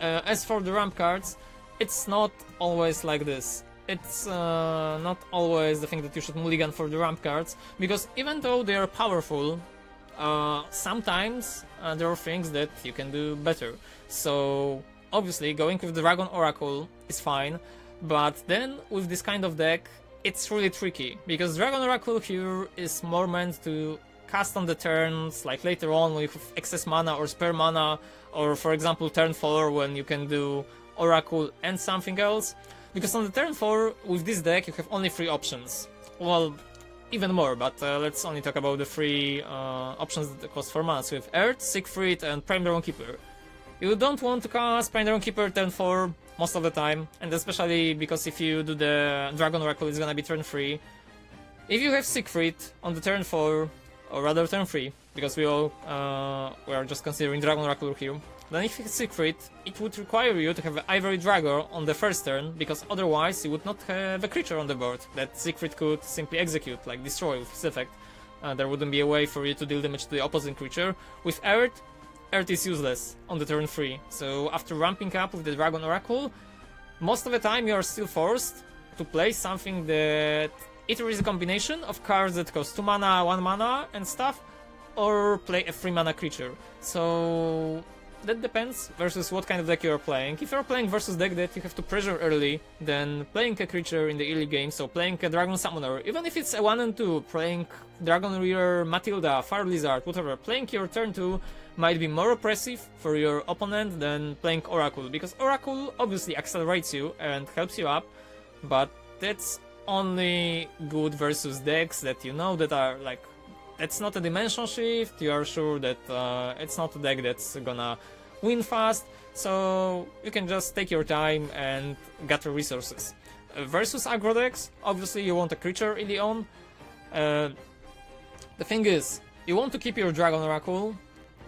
as for the ramp cards, it's not always like this. It's not always the thing that you should mulligan for the ramp cards, because even though they are powerful, sometimes there are things that you can do better. So obviously going with the Dragon Oracle is fine, but then with this kind of deck, it's really tricky, because Dragon Oracle here is more meant to cast on the turns, like later on with excess mana or spare mana, or for example turn 4 when you can do Oracle and something else. Because on the turn 4 with this deck you have only 3 options. Well, even more, but let's only talk about the 3 options that cost 4 mana. So with Earth, Siegfried and Prime Dragon Keeper. You don't want to cast Prime Dragon Keeper turn 4 most of the time, and especially because if you do the Dragon Oracle it's gonna be turn 3. If you have Siegfried on the turn 4, or rather turn 3, because we are just considering Dragon Oracle here, then if it's Siegfried, it would require you to have an Ivory Dragon on the first turn, because otherwise you would not have a creature on the board that Siegfried could simply execute, like destroy with his effect. There wouldn't be a way for you to deal damage to the opposing creature. With Earth, Earth is useless on the turn 3, so after ramping up with the Dragon Oracle, most of the time you are still forced to play something that either is a combination of cards that cost 2 mana, 1 mana and stuff, or play a 3 mana creature. So that depends versus what kind of deck you are playing. If you're playing versus deck that you have to pressure early, then playing a creature in the early game, so playing a Dragon Summoner, even if it's a 1 and 2, playing Dragon Rearer, Matilda, Fire Blizzard, whatever, playing your turn 2 might be more oppressive for your opponent than playing Oracle, because Oracle obviously accelerates you and helps you up, but that's only good versus decks that you know that are like, it's not a Dimension Shift, you are sure that it's not a deck that's gonna win fast, so you can just take your time and gather resources. Versus aggro decks, obviously you want a creature early on. The thing is, you want to keep your Dragon Oracle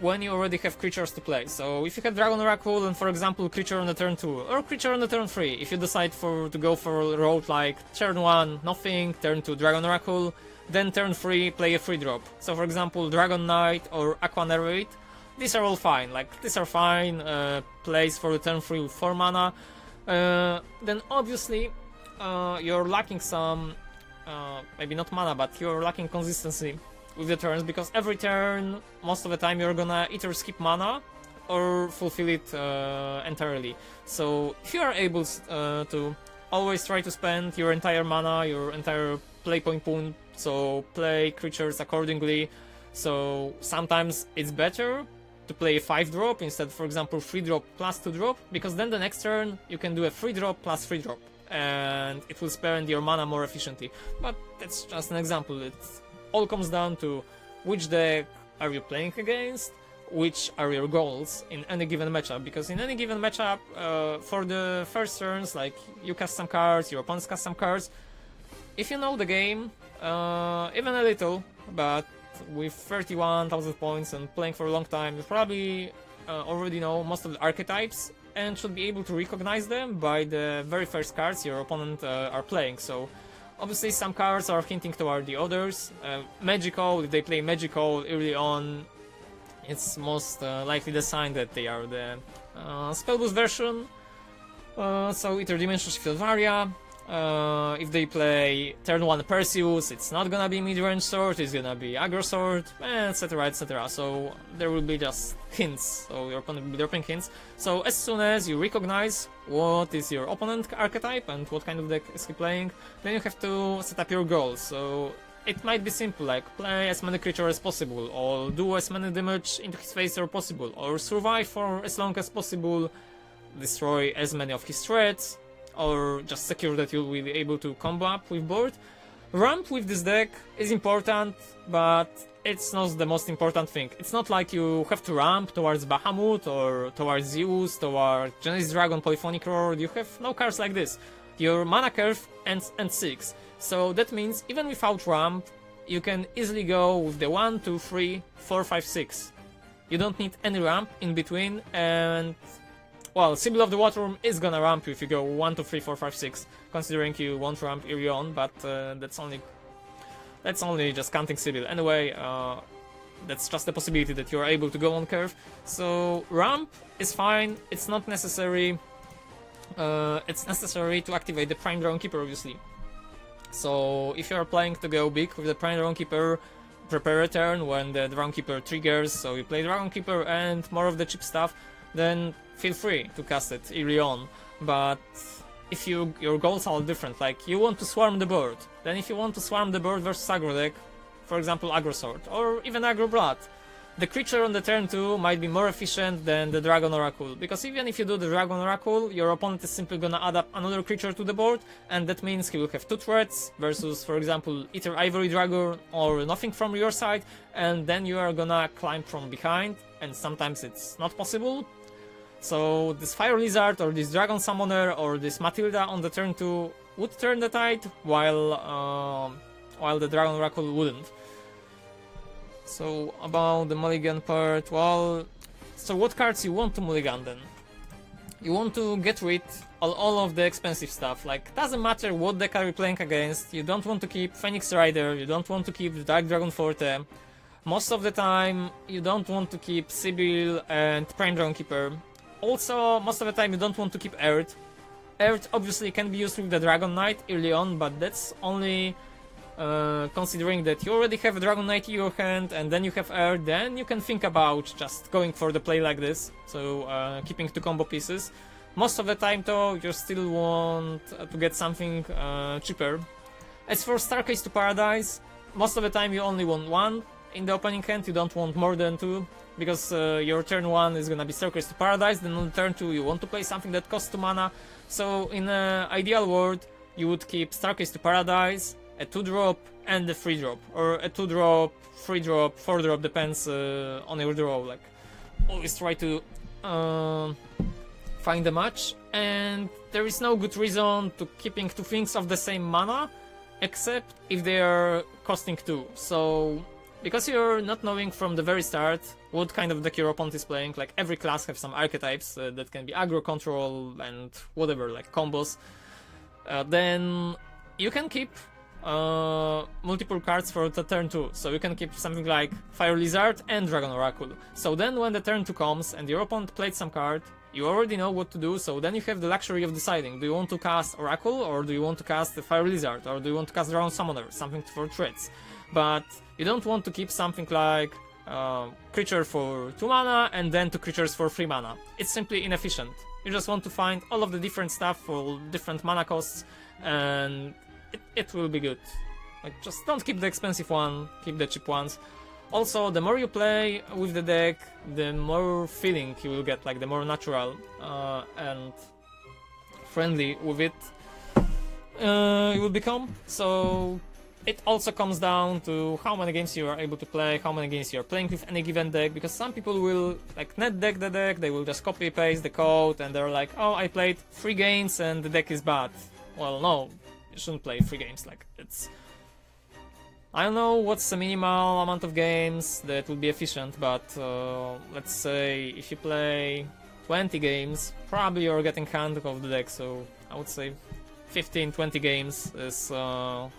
when you already have creatures to play. So if you have Dragon Oracle and, for example, creature on the turn 2 or creature on the turn 3, if you decide to go for a road like turn 1 nothing, turn 2 Dragon Oracle, then turn 3 play a free drop. So for example Dragon Knight or Aqua Nervate, these are all fine. Like these are fine plays for the turn 3 with 4 mana. Then obviously you're lacking some, maybe not mana, but you're lacking consistency with the turns, because every turn, most of the time, you're gonna either skip mana or fulfill it entirely. So if you are able to always try to spend your entire mana, your entire play point pool, so play creatures accordingly. So sometimes it's better to play a 5-drop instead, for example, 3-drop plus 2-drop, because then the next turn you can do a 3-drop plus 3-drop, and it will spend your mana more efficiently. But that's just an example. It all comes down to which deck are you playing against, which are your goals in any given matchup, because in any given matchup, for the first turns, like you cast some cards, your opponents cast some cards, if you know the game, even a little, but with 31,000 points and playing for a long time, you probably already know most of the archetypes and should be able to recognize them by the very first cards your opponent are playing. So obviously some cards are hinting toward the others. Magical, if they play Magical early on, it's most likely the sign that they are the spell boost version. So either Dimension Shift Varia. If they play turn 1 Perseus, it's not gonna be mid-range sword, it's gonna be aggro sword, etc, etc. So there will be just hints, so your opponent will be dropping hints. So as soon as you recognize what is your opponent archetype and what kind of deck is he playing, then you have to set up your goals. So it might be simple, like play as many creatures as possible, or do as many damage into his face as possible, or survive for as long as possible, destroy as many of his threats, or just secure that you'll be able to combo up with board. Ramp with this deck is important, but it's not the most important thing. It's not like you have to ramp towards Bahamut or towards Zeus, towards Genesis Dragon, Polyphonic Roar. You have no cards like this. Your mana curve ends at 6. So that means even without ramp, you can easily go with the 1, 2, 3, 4, 5, 6. You don't need any ramp in between, and well, Sibyl of the Waterworm is gonna ramp you if you go 1, 2, 3, 4, 5, 6, considering you won't ramp early on, but that's only just counting Sibyl. Anyway, that's just a possibility that you're able to go on curve. So ramp is fine, it's not necessary. It's necessary to activate the Prime Dragon Keeper, obviously. So if you're planning to go big with the Prime Dragon Keeper, prepare a turn when the Dragon Keeper triggers, so you play Dragon Keeper and more of the cheap stuff, then feel free to cast it early on. But if your goals are different, like you want to swarm the board, then if you want to swarm the board versus aggro deck, for example aggro sword or even aggro blood, the creature on the turn 2 might be more efficient than the Dragon Oracle, because even if you do the Dragon Oracle, your opponent is simply gonna add up another creature to the board, and that means he will have 2 threats versus, for example, either Ivory Dragon or nothing from your side, and then you are gonna climb from behind, and sometimes it's not possible. So this Fire Lizard or this Dragon Summoner or this Matilda on the turn 2 would turn the tide, while the Dragon Oracle wouldn't. So about the mulligan part, well, so what cards you want to mulligan then? You want to get rid of all of the expensive stuff, like doesn't matter what deck are you playing against, you don't want to keep Phoenix Rider, you don't want to keep Dark Dragon Forte, most of the time you don't want to keep Sibyl and Prime Dragon Keeper. Also, most of the time you don't want to keep Earth. Earth obviously can be used with the Dragon Knight early on, but that's only considering that you already have a Dragon Knight in your hand and then you have Earth, then you can think about just going for the play like this, so keeping 2 combo pieces. Most of the time though, you still want to get something cheaper. As for Staircase to Paradise, most of the time you only want 1 in the opening hand, you don't want more than 2, because your turn 1 is gonna be Staircase to Paradise, then on turn 2 you want to play something that costs 2 mana. So in an ideal world, you would keep Staircase to Paradise, a 2-drop and a 3-drop, or a 2-drop, 3-drop, 4-drop, depends on your draw. Like, always try to find a match, and there is no good reason to keeping 2 things of the same mana, except if they are costing 2. So because you're not knowing from the very start what kind of deck your opponent is playing, like every class have some archetypes that can be aggro, control, and whatever, like combos, then you can keep multiple cards for the turn 2. So you can keep something like Fire Lizard and Dragon Oracle. So then when the turn 2 comes and your opponent played some card, you already know what to do, so then you have the luxury of deciding, do you want to cast Oracle, or do you want to cast the Fire Lizard, or do you want to cast Dragon Summoner, something for threats. But you don't want to keep something like creature for 2 mana and then 2 creatures for 3 mana. It's simply inefficient. You just want to find all of the different stuff for different mana costs, and it will be good. Like, just don't keep the expensive one, keep the cheap ones. Also, the more you play with the deck, the more feeling you will get, like the more natural and friendly with it you will become. So it also comes down to how many games you are able to play, how many games you are playing with any given deck, because some people will like net deck the deck, they will just copy paste the code and they're like, oh, I played 3 games and the deck is bad. Well, no, you shouldn't play 3 games, like it's... I don't know what's the minimal amount of games that would be efficient, but let's say if you play 20 games, probably you're getting hand of the deck, so I would say 15-20 games is a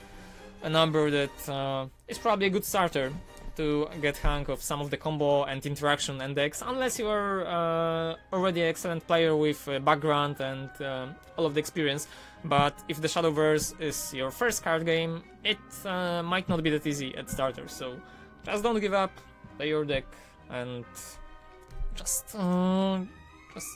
number that is probably a good starter to get hang of some of the combo and interaction and decks, unless you are already an excellent player with background and all of the experience. But if the Shadowverse is your first card game, it might not be that easy at starter, so just don't give up, play your deck, and just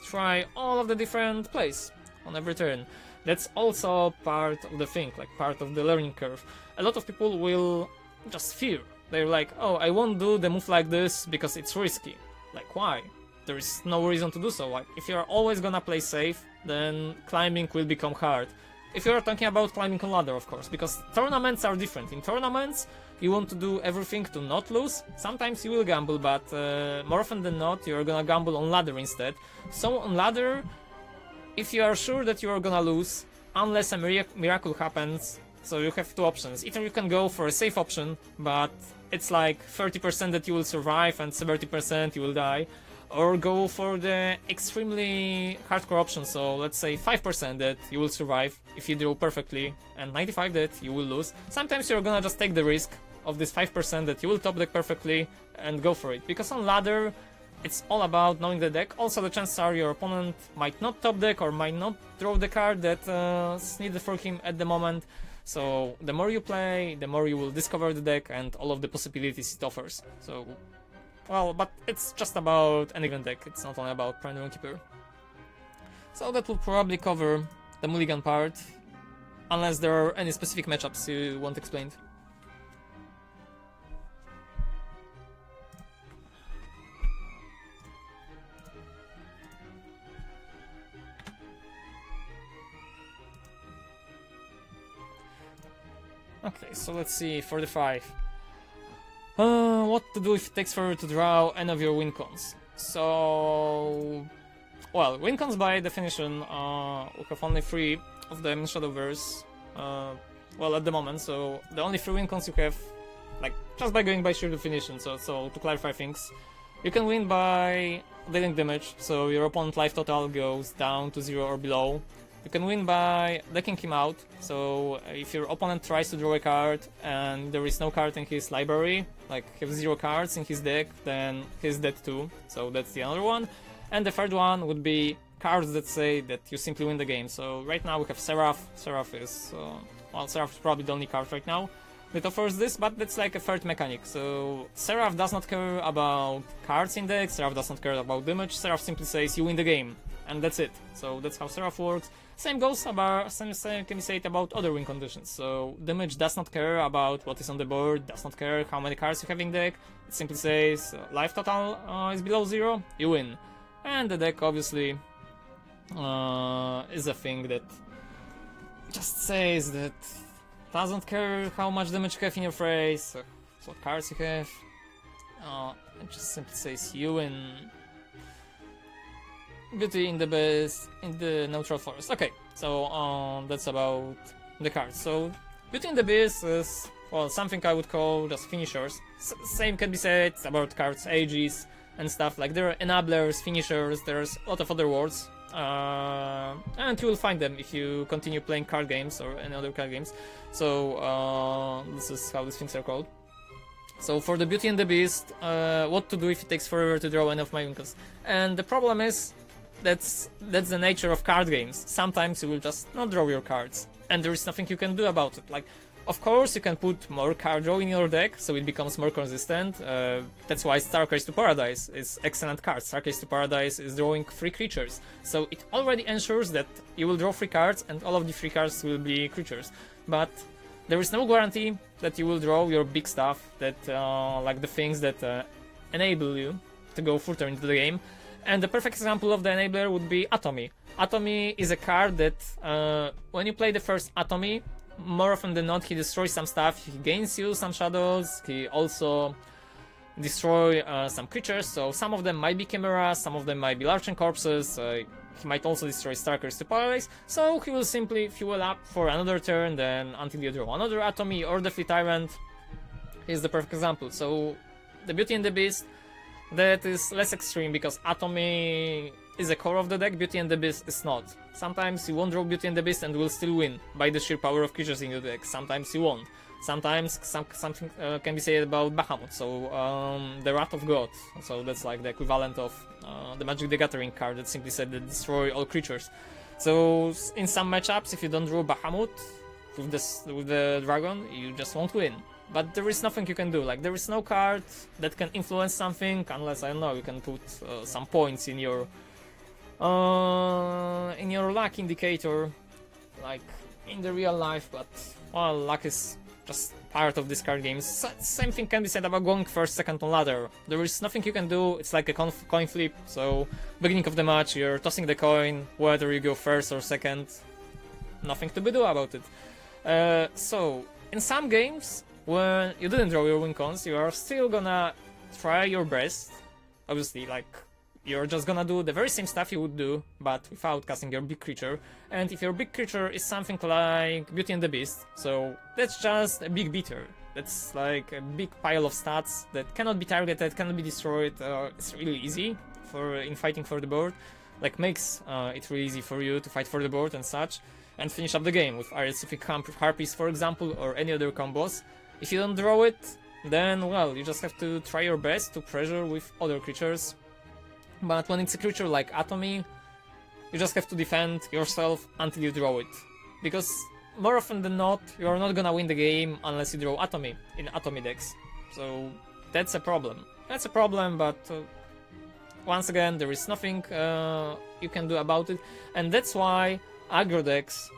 try all of the different plays on every turn. That's also part of the thing, like part of the learning curve. A lot of people will just fear. They're like, oh, I won't do the move like this because it's risky. Like, why? There is no reason to do so. Like, if you're always gonna play safe, then climbing will become hard. If you're talking about climbing on ladder, of course, because tournaments are different. In tournaments, you want to do everything to not lose. Sometimes you will gamble, but more often than not, you're gonna gamble on ladder instead. So on ladder, if you are sure that you are gonna lose, unless a miracle happens, so you have 2 options. Either you can go for a safe option, but it's like 30% that you will survive and 70% you will die, or go for the extremely hardcore option, so let's say 5% that you will survive if you draw perfectly, and 95% that you will lose. Sometimes you're gonna just take the risk of this 5% that you will top deck perfectly and go for it, because on ladder it's all about knowing the deck. Also, the chances are your opponent might not top deck or might not draw the card that's needed for him at the moment. So the more you play, the more you will discover the deck and all of the possibilities it offers. So, well, but it's just about any given deck, it's not only about Prime Keeper. So that will probably cover the mulligan part, unless there are any specific matchups you want explained. Okay, so let's see, 45. What to do if it takes forever to draw any of your win cons? So, well, win cons by definition, we have only 3 of them in Shadowverse, well, at the moment, so the only 3 win cons you have, like, just by going by sheer definition. So to clarify things, you can win by dealing damage, so your opponent's life total goes down to 0 or below. You can win by decking him out, so if your opponent tries to draw a card and there is no card in his library, like have 0 cards in his deck, then he's dead too, so that's the other one. And the third one would be cards that say that you simply win the game. So right now we have Seraph. Seraph is, well, Seraph is probably the only card right now that offers this, but that's like a third mechanic. So Seraph does not care about cards in deck, Seraph does not care about damage, Seraph simply says you win the game, and that's it. So that's how Seraph works. Same goes about, same can be said about other win conditions. So damage does not care about what is on the board, does not care how many cards you have in deck. It simply says life total is below 0, you win. And the deck obviously is a thing that just says that doesn't care how much damage you have in your face, what cards you have. It just simply says you win. Beauty in the base, in the neutral forest. Okay, so that's about the cards. So Beauty in the Beast is well, something I would call just finishers. Same can be said about cards ages and stuff. Like there are enablers, finishers, there's a lot of other words. And you will find them if you continue playing card games or any other card games. So this is how these things are called. So for the Beauty and the Beast, what to do if it takes forever to draw any of my winkles. And the problem is, that's the nature of card games. Sometimes you will just not draw your cards, and there is nothing you can do about it. Like, of course you can put more card draw in your deck, so it becomes more consistent. That's why Stargaze to Paradise is excellent card. Stargaze to Paradise is drawing 3 creatures, so it already ensures that you will draw 3 cards, and all of the 3 cards will be creatures. But there is no guarantee that you will draw your big stuff, that like the things that enable you to go further into the game. And the perfect example of the enabler would be Atomy. Atomy is a card that when you play the first Atomy, more often than not he destroys some stuff, he gains you some shadows, he also destroys some creatures, so some of them might be chimeras, some of them might be large corpses, he might also destroy Stargaze to Paradise, so he will simply fuel up for another turn, then until you draw another Atomy or the Fleet Tyrant. Is the perfect example. So the Beauty and the Beast, that is less extreme because Atomy is a core of the deck, Beauty and the Beast is not. Sometimes you won't draw Beauty and the Beast and will still win by the sheer power of creatures in your deck, sometimes you won't. Sometimes something can be said about Bahamut, so the Wrath of God, so that's like the equivalent of the Magic the Gathering card that simply said that destroy all creatures. So in some matchups, if you don't draw Bahamut with the dragon, you just won't win. But there is nothing you can do, like there is no card that can influence something unless, I don't know, you can put some points in your luck indicator, like in the real life, but well, luck is just part of this card game. Same thing can be said about going first, second on ladder. There is nothing you can do, it's like a coin flip, so beginning of the match, you're tossing the coin, whether you go first or second, nothing to be do about it. So, in some games, when you didn't draw your win cons, you are still gonna try your best, obviously, like, you're just gonna do the very same stuff you would do, but without casting your big creature. And if your big creature is something like Beauty and the Beast, so that's just a big beater. That's like a big pile of stats that cannot be targeted, cannot be destroyed. It's really easy in fighting for the board. Like makes it really easy for you to fight for the board and such, and finish up the game with Arecific Harpies, for example, or any other combos. If you don't draw it, then well, you just have to try your best to pressure with other creatures. But when it's a creature like Atomy, you just have to defend yourself until you draw it. Because more often than not, you're not gonna win the game unless you draw Atomy in Atomy decks. So that's a problem. That's a problem, but once again, there is nothing you can do about it. And that's why aggro decks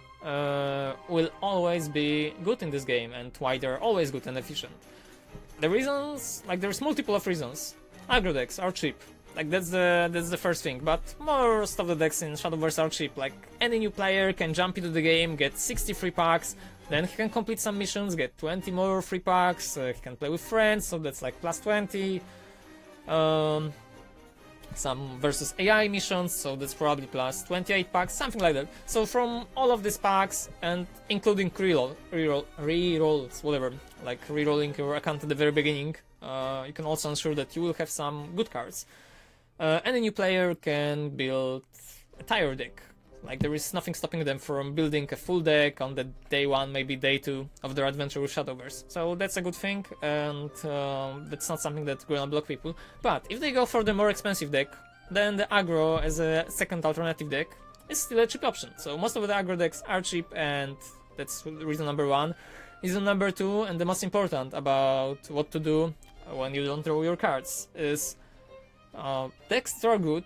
will always be good in this game, and why they're always good and efficient. The reasons, like there's multiple of reasons. Aggro decks are cheap. Like that's the first thing, but most of the decks in Shadowverse are cheap. Like any new player can jump into the game, get 60 free packs, then he can complete some missions, get 20 more free packs, he can play with friends, so that's like plus 20. Some versus AI missions, so that's probably plus 28 packs, something like that. So from all of these packs, and including rerolls, whatever, like rerolling your account at the very beginning, you can also ensure that you will have some good cards. Any new player can build a tire deck. Like there is nothing stopping them from building a full deck on the day 1, maybe day 2 of their adventure with Shadowverse. So that's a good thing, and that's not something that's gonna block people. But if they go for the more expensive deck, then the aggro as a second alternative deck is still a cheap option. So most of the aggro decks are cheap, and that's reason number 1. Reason number 2, and the most important about what to do when you don't draw your cards, is decks that are good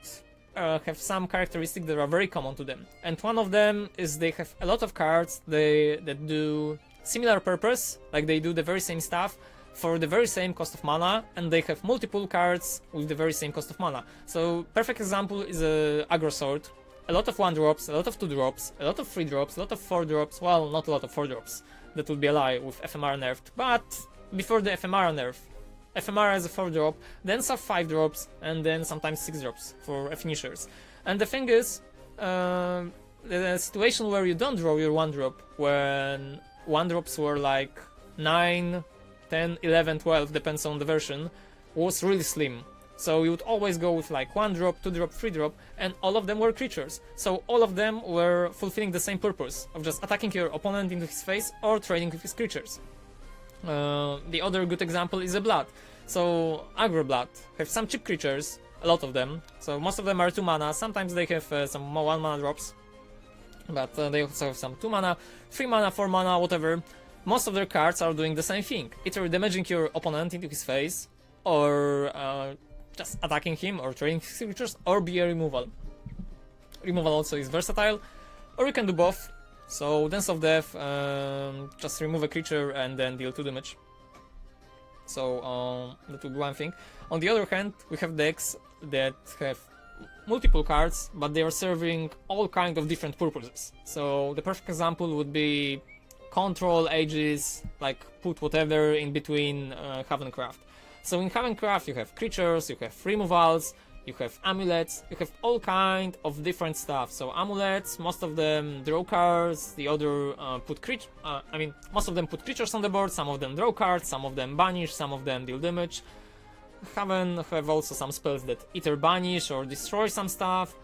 have some characteristics that are very common to them, and one of them is they have a lot of cards that do similar purpose, like they do the very same stuff for the very same cost of mana, and they have multiple cards with the very same cost of mana. So perfect example is a aggro sword. A lot of 1-drops, a lot of 2-drops, a lot of 3-drops, a lot of 4-drops, well, not a lot of 4-drops, that would be a lie with FMR nerfed, but before the FMR nerf, FMR has a 4-drop, then some 5-drops, and then sometimes 6-drops for finishers. And the thing is, the situation where you don't draw your 1-drop, when 1-drops were like 9, 10, 11, 12, depends on the version, was really slim. So you would always go with like 1 drop, 2 drop, 3 drop, and all of them were creatures. So all of them were fulfilling the same purpose of just attacking your opponent into his face or trading with his creatures. The other good example is a Blood. So aggro Blood have some cheap creatures, a lot of them. So most of them are 2 mana, sometimes they have some 1 mana drops. But they also have some 2 mana, 3 mana, 4 mana, whatever. Most of their cards are doing the same thing. Either damaging your opponent into his face, or just attacking him, or trading his creatures, or be a removal. Removal also is versatile, or you can do both. So Dance of Death, just remove a creature and then deal 2 damage. So that would be one thing. On the other hand, we have decks that have multiple cards, but they are serving all kind of different purposes. So the perfect example would be control Aegis, like put whatever in between Havencraft. So in Havencraft you have creatures, you have removals, you have amulets, you have all kind of different stuff. So amulets, most of them draw cards, the other most of them put creatures on the board, some of them draw cards, some of them banish, some of them deal damage. Haven have also some spells that either banish or destroy some stuff.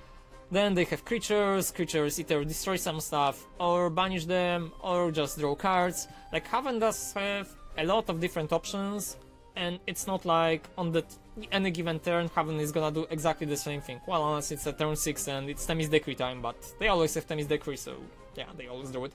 Then they have creatures either destroy some stuff or banish them or just draw cards. Like Haven does have a lot of different options, and it's not like on any given turn Haven is gonna do exactly the same thing. Well, unless it's a turn 6 and it's Themis Decree time, but they always have Themis Decree, so yeah, they always do it.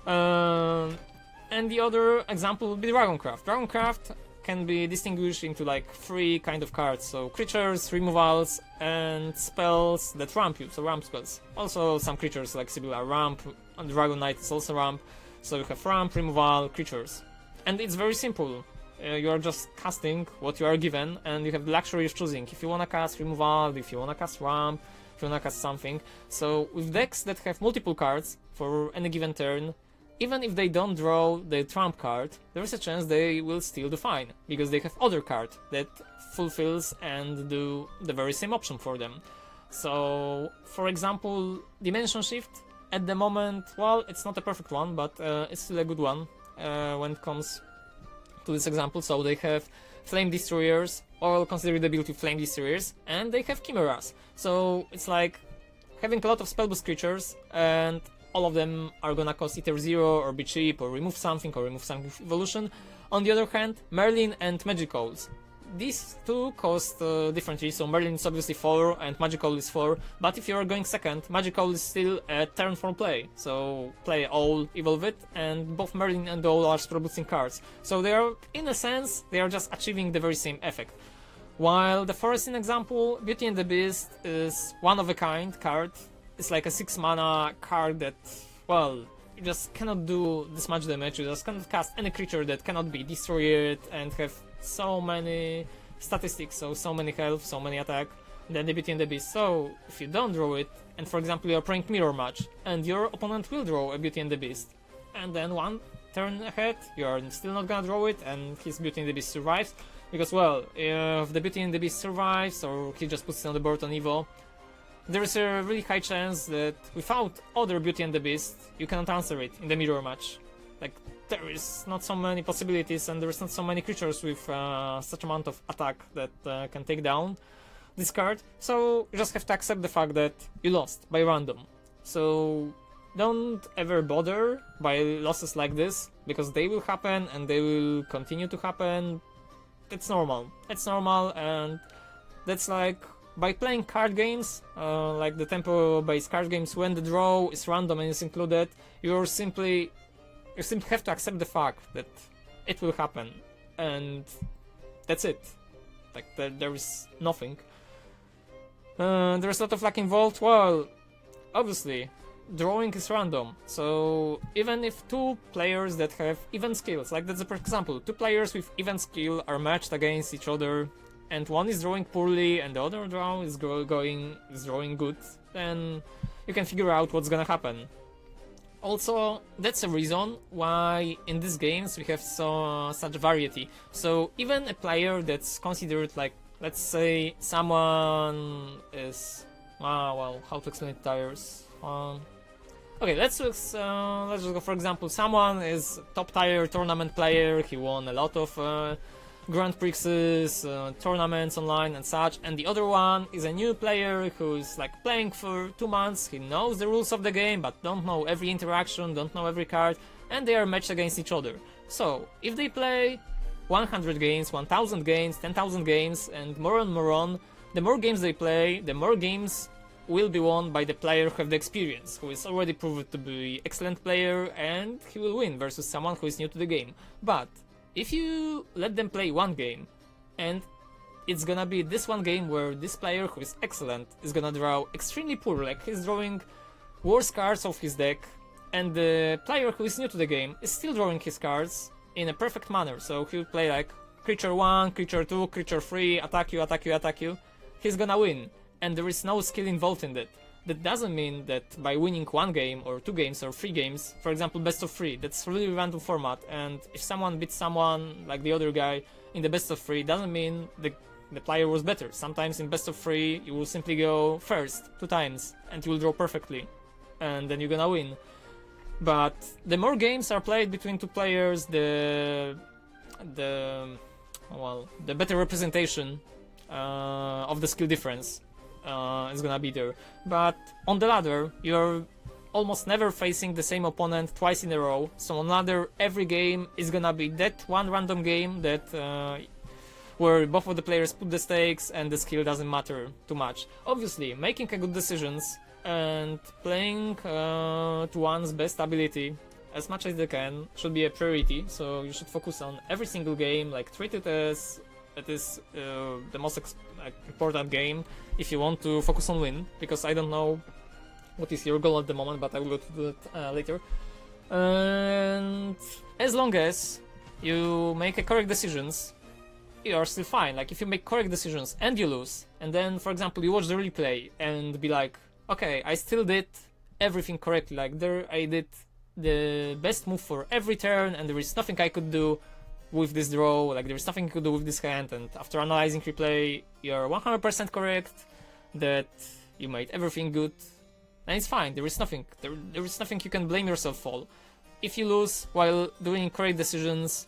And the other example would be Dragoncraft. Dragoncraft can be distinguished into like 3 kind of cards, so creatures, removals, and spells that ramp you, so ramp spells. Also some creatures like Sibylla ramp, and Dragon Knight is also ramp, so you have ramp, removal, creatures. And it's very simple, you are just casting what you are given, and you have the luxury of choosing if you wanna cast removal, if you wanna cast ramp, if you wanna cast something. So with decks that have multiple cards for any given turn, even if they don't draw the trump card, there is a chance they will still do fine, because they have other card that fulfills and do the very same option for them. So, for example, Dimension Shift, at the moment, well, it's not a perfect one, but it's still a good one when it comes to this example. So they have Flame Destroyers, or consider the ability Flame Destroyers, and they have Chimeras. So it's like having a lot of spellboost creatures, and all of them are gonna cost either 0 or be cheap or remove something with evolution. On the other hand, Merlin and Magicals. These two cost differently, so Merlin is obviously 4 and Magical is 4, but if you are going second, Magical is still a turn for play. So play all, evolve it, and both Merlin and all are spell boosting cards. So they are, in a sense, they are just achieving the very same effect. While the Forest, in example, Beauty and the Beast is one of a kind card. It's like a 6 mana card that, well, you just cannot do this much damage, you just cannot cast any creature that cannot be destroyed and have so many statistics, so many health, so many attack, then the Beauty and the Beast. So if you don't draw it, and for example you're playing Mirror Match, and your opponent will draw a Beauty and the Beast, and then one turn ahead, you're still not gonna draw it, and his Beauty and the Beast survives, because, well, if the Beauty and the Beast survives, or he just puts it on the board on Evo, there is a really high chance that without other Beauty and the Beast, you cannot answer it in the Mirror Match. Like, there is not so many possibilities, and there is not so many creatures with such amount of attack that can take down this card. So you just have to accept the fact that you lost by random. So don't ever bother by losses like this, because they will happen and they will continue to happen. It's normal. It's normal, and that's like, by playing card games, like the tempo-based card games, when the draw is random and is included, you simply have to accept the fact that it will happen, and that's it. Like, there is nothing. There's a lot of luck involved. Well, obviously, drawing is random, so even if 2 players that have even skills, like that's a perfect example, 2 players with even skill are matched against each other, and one is drawing poorly and the other draw is drawing good, then you can figure out what's gonna happen. Also, that's a reason why in these games we have such variety. So even a player that's considered, like, let's say someone is, well, how to explain it, tires. Okay, let's just go, for example, someone is top tier tournament player, he won a lot of Grand Prixes, tournaments online and such, and the other one is a new player who's like playing for 2 months, he knows the rules of the game but don't know every interaction, don't know every card, and they are matched against each other. So, if they play 100 games, 1000 games, 10,000 games, and more on, the more games they play, the more games will be won by the player who have the experience, who is already proven to be excellent player, and he will win versus someone who is new to the game. But if you let them play one game, and it's gonna be this one game where this player who is excellent is gonna draw extremely poor, like he's drawing worse cards of his deck, and the player who is new to the game is still drawing his cards in a perfect manner. So he'll play like creature 1, creature 2, creature 3, attack you, attack you, attack you. He's gonna win. And there is no skill involved in that. That doesn't mean that by winning 1 game or 2 games or 3 games, for example best of 3, that's really random format, and if someone beats someone like the other guy in the best of 3, doesn't mean the player was better. Sometimes in best of 3 you will simply go first 2 times and you will draw perfectly, and then you're gonna win. But the more games are played between 2 players, the better representation of the skill difference is gonna be there. But on the ladder, you're almost never facing the same opponent twice in a row. So on ladder, every game is gonna be that one random game that where both of the players put the stakes and the skill doesn't matter too much. Obviously, making a good decisions and playing to one's best ability as much as they can should be a priority. So you should focus on every single game, like treat it as it is the most important game if you want to focus on win, because I don't know what is your goal at the moment, but I will go to that later. And as long as you make correct decisions, you are still fine. Like if you make correct decisions and you lose, and then for example you watch the replay and be like, okay, I still did everything correctly, like there I did the best move for every turn and there is nothing I could do with this draw, like there is nothing you could do with this hand, and after analyzing replay you're 100% correct that you made everything good, and it's fine. There is nothing you can blame yourself for. If you lose while doing correct decisions,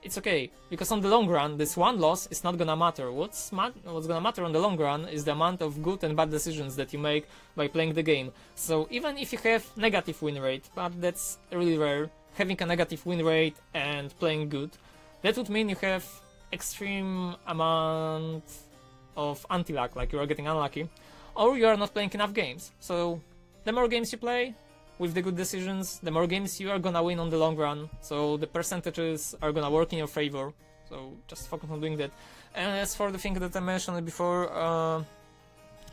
it's okay, because on the long run this one loss is not gonna matter. What's gonna matter on the long run is the amount of good and bad decisions that you make by playing the game. So even if you have negative win rate, but that's really rare, having a negative win rate and playing good, that would mean you have extreme amount of anti-luck, like you are getting unlucky, or you are not playing enough games. So the more games you play with the good decisions, the more games you are gonna win on the long run, so the percentages are gonna work in your favor. So just focus on doing that. And as for the thing that I mentioned before,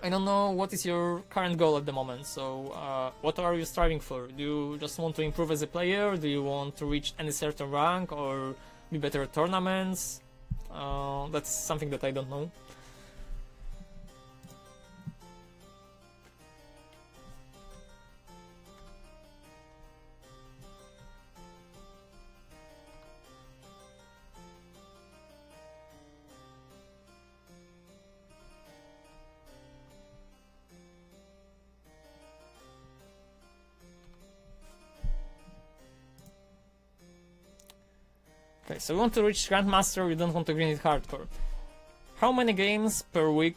I don't know what is your current goal at the moment, so what are you striving for? Do you just want to improve as a player? Do you want to reach any certain rank or be better at tournaments? That's something that I don't know. Okay, so you want to reach Grandmaster, you don't want to grind it hardcore. How many games per week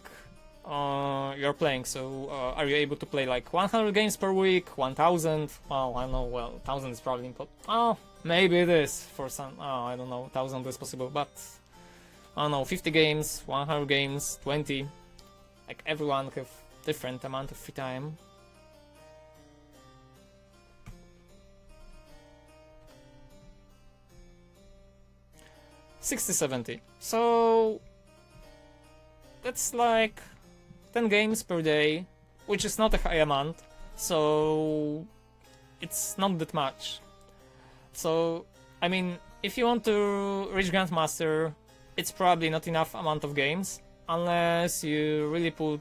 you're playing? So are you able to play like 100 games per week, 1000? Well, I don't know, well, 1000 is probably impossible. Oh, maybe it is for some, I don't know, 1000 is possible, but I don't know, 50 games, 100 games, 20. Like everyone have different amount of free time. $60-70. So that's like 10 games per day, which is not a high amount, so it's not that much. So I mean, if you want to reach Grandmaster, it's probably not enough amount of games unless you really put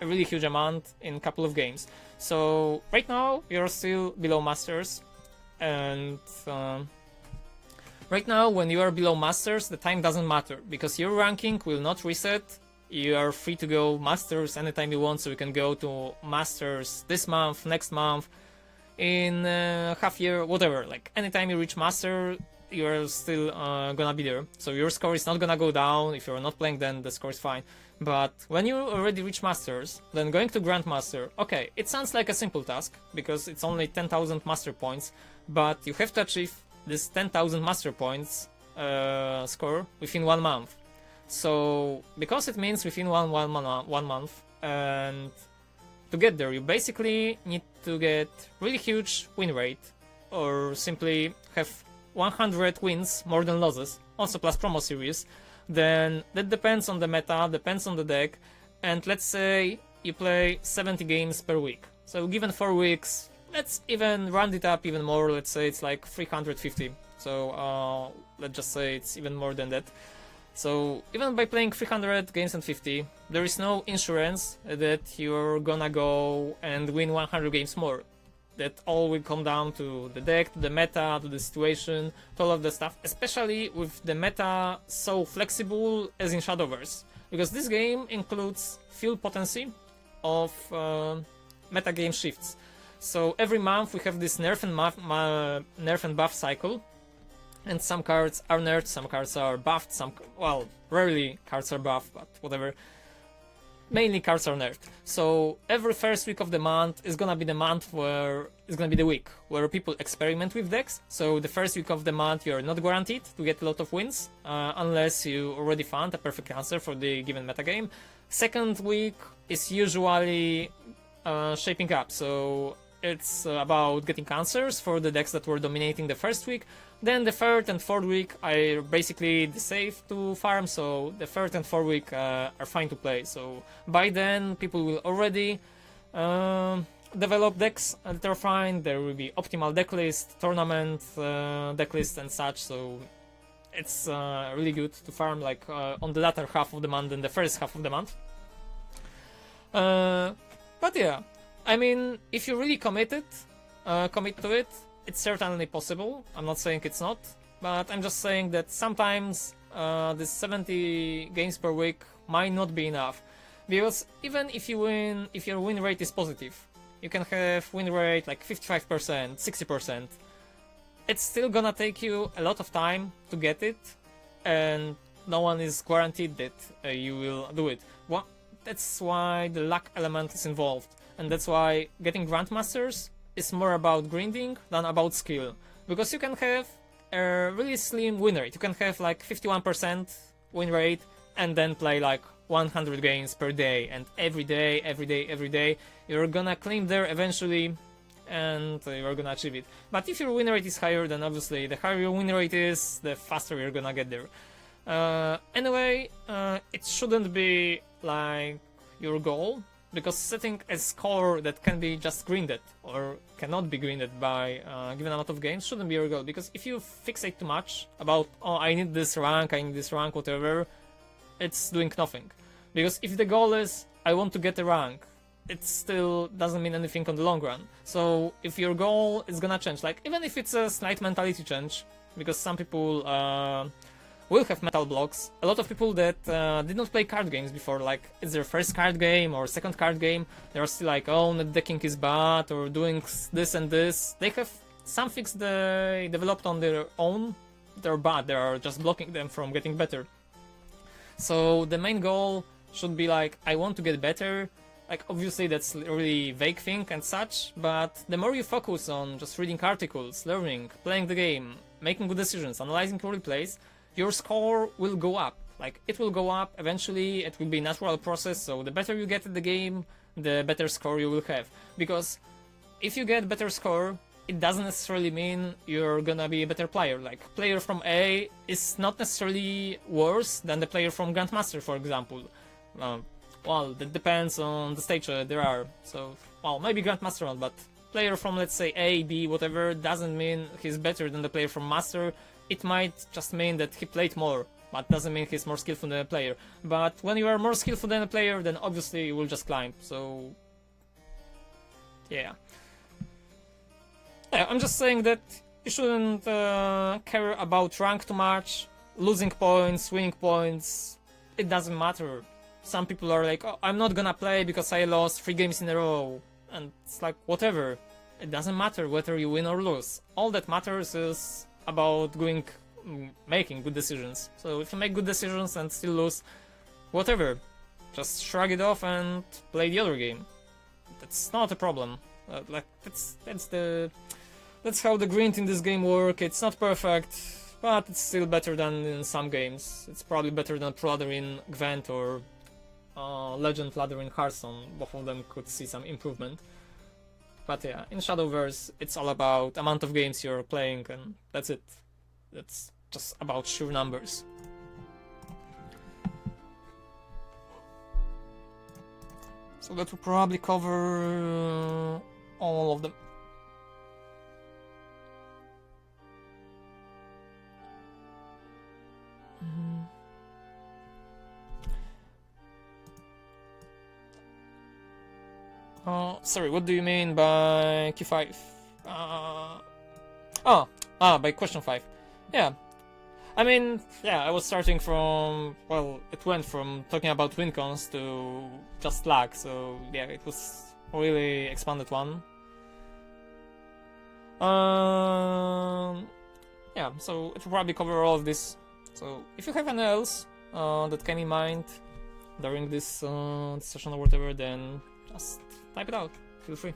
a really huge amount in a couple of games. So right now you're still below Masters, and right now, when you are below Masters, the time doesn't matter, because your ranking will not reset. You are free to go Masters anytime you want, so you can go to Masters this month, next month. in half year, whatever. Like anytime you reach master, you're still gonna be there. So your score is not gonna go down. If you're not playing, then the score is fine. But when you already reach masters, then going to grandmaster, okay, it sounds like a simple task because it's only 10,000 master points, but you have to achieve this 10,000 master points score within 1 month. So because it means within one month, and to get there, you basically need to get really huge win rate, or simply have 100 wins more than losses, also plus promo series. Then that depends on the meta, depends on the deck, and let's say you play 70 games per week. So given 4 weeks, let's even round it up even more, let's say it's like 350. So let's just say it's even more than that. So even by playing 300 games and 50, there is no insurance that you're gonna go and win 100 games more. That all will come down to the deck, to the meta, to the situation, to all of the stuff, especially with the meta so flexible as in Shadowverse. Because this game includes full potency of meta game shifts. So every month we have this nerf and buff cycle, and some cards are nerfed, some cards are buffed, well, rarely cards are buffed, but whatever. Mainly cards are nerfed. So every first week of the month is gonna be the month where it's gonna be the week where people experiment with decks. So the first week of the month you're not guaranteed to get a lot of wins unless you already found a perfect answer for the given metagame. Second week is usually shaping up. So it's about getting answers for the decks that were dominating the first week. Then the third and fourth week are basically safe to farm, so the third and fourth week are fine to play. So by then people will already develop decks that are fine. There will be optimal decklist, tournament decklist and such, so it's really good to farm like on the latter half of the month than the first half of the month. But yeah, I mean, if you really commit to it, it's certainly possible. I'm not saying it's not, but I'm just saying that sometimes this 70 games per week might not be enough. Because even if you win, if your win rate is positive, you can have win rate like 55%, 60%. It's still gonna take you a lot of time to get it, and no one is guaranteed that you will do it. That's why the luck element is involved, and that's why getting Grandmasters is more about grinding than about skill. Because you can have a really slim win rate. You can have like 51% win rate and then play like 100 games per day, and every day you're gonna climb there eventually and you're gonna achieve it. But if your win rate is higher, then obviously the higher your win rate is, the faster you're gonna get there. Anyway, it shouldn't be like your goal, because setting a score that can be just grinded or cannot be grinded by a given amount of games shouldn't be your goal. Because if you fixate too much about, oh, I need this rank, whatever, it's doing nothing. Because if the goal is, I want to get a rank, it still doesn't mean anything on the long run. So if your goal is gonna change, like even if it's a slight mentality change, because some people will have mental blocks. A lot of people that did not play card games before, like it's their first card game or second card game, they're still like, oh, net decking is bad, or doing this and this. They have some things they developed on their own, they're bad, they are just blocking them from getting better. So the main goal should be like, I want to get better. Like obviously that's a really vague thing and such, but the more you focus on just reading articles, learning, playing the game, making good decisions, analyzing your replays, your score will go up. Like it will go up eventually, it will be a natural process, so the better you get at the game, the better score you will have. Because if you get better score, it doesn't necessarily mean you're gonna be a better player. Like player from A is not necessarily worse than the player from Grandmaster, for example. Well, that depends on the stage there are. So, well, maybe Grandmaster one, but player from, let's say, A, B, whatever, doesn't mean he's better than the player from Master. It might just mean that he played more, but doesn't mean he's more skillful than a player. But when you are more skillful than a player, then obviously you will just climb. So, yeah. I'm just saying that you shouldn't care about rank too much. Losing points, winning points, it doesn't matter. Some people are like, oh, I'm not gonna play because I lost 3 games in a row. And it's like, whatever. it doesn't matter whether you win or lose. All that matters is about making good decisions. So if you make good decisions and still lose, whatever, just shrug it off and play the other game. That's not a problem. That's how the grind in this game work. It's not perfect, but it's still better than in some games. It's probably better than Ladder in Gwent or Legend Ladder in Hearthstone. Both of them could see some improvement. But yeah, in Shadowverse, it's all about amount of games you're playing, and that's it. That's just about sheer numbers. So that will probably cover all of them. Sorry, what do you mean by Q5? By question 5. Yeah. I mean, yeah, I was starting from, well, it went from talking about WinCons to just lag, so yeah, it was a really expanded one. Yeah, so it will probably cover all of this. So if you have anything else that came in mind during this session or whatever, then just type it out. Feel free.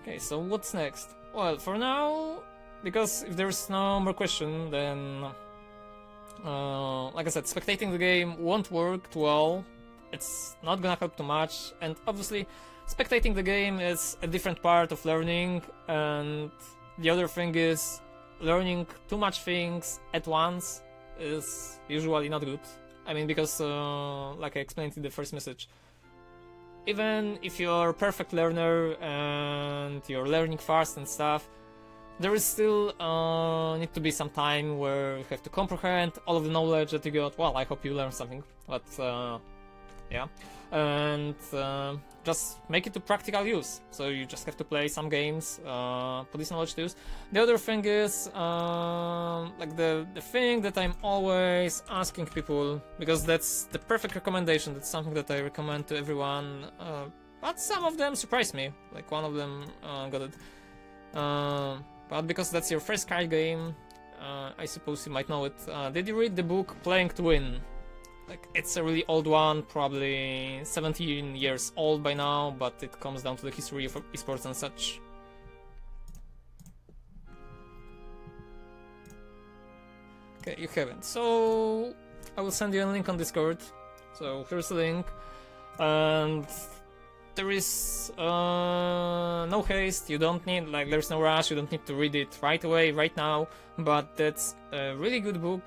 Okay, so what's next? Well, for now, because if there's no more question, then like I said, spectating the game won't work too well. It's not gonna help too much, and obviously spectating the game is a different part of learning, and the other thing is learning too much things at once is usually not good. I mean, because like I explained in the first message, even if you're a perfect learner and you're learning fast and stuff, there is still need to be some time where you have to comprehend all of the knowledge that you got. Well, I hope you learned something, but yeah, and just make it to practical use. So you just have to play some games, put this knowledge to use. The other thing is like the thing that I'm always asking people, because that's the perfect recommendation, that's something that I recommend to everyone, but some of them surprised me, like one of them got it, but because that's your first card game, I suppose you might know it. Did you read the book Playing to Win? Like, it's a really old one, probably 17 years old by now, but it comes down to the history of esports and such. Okay, you haven't. So I will send you a link on Discord. So here's the link, and there is no haste. You don't need, like, there's no rush. You don't need to read it right away, right now. But that's a really good book.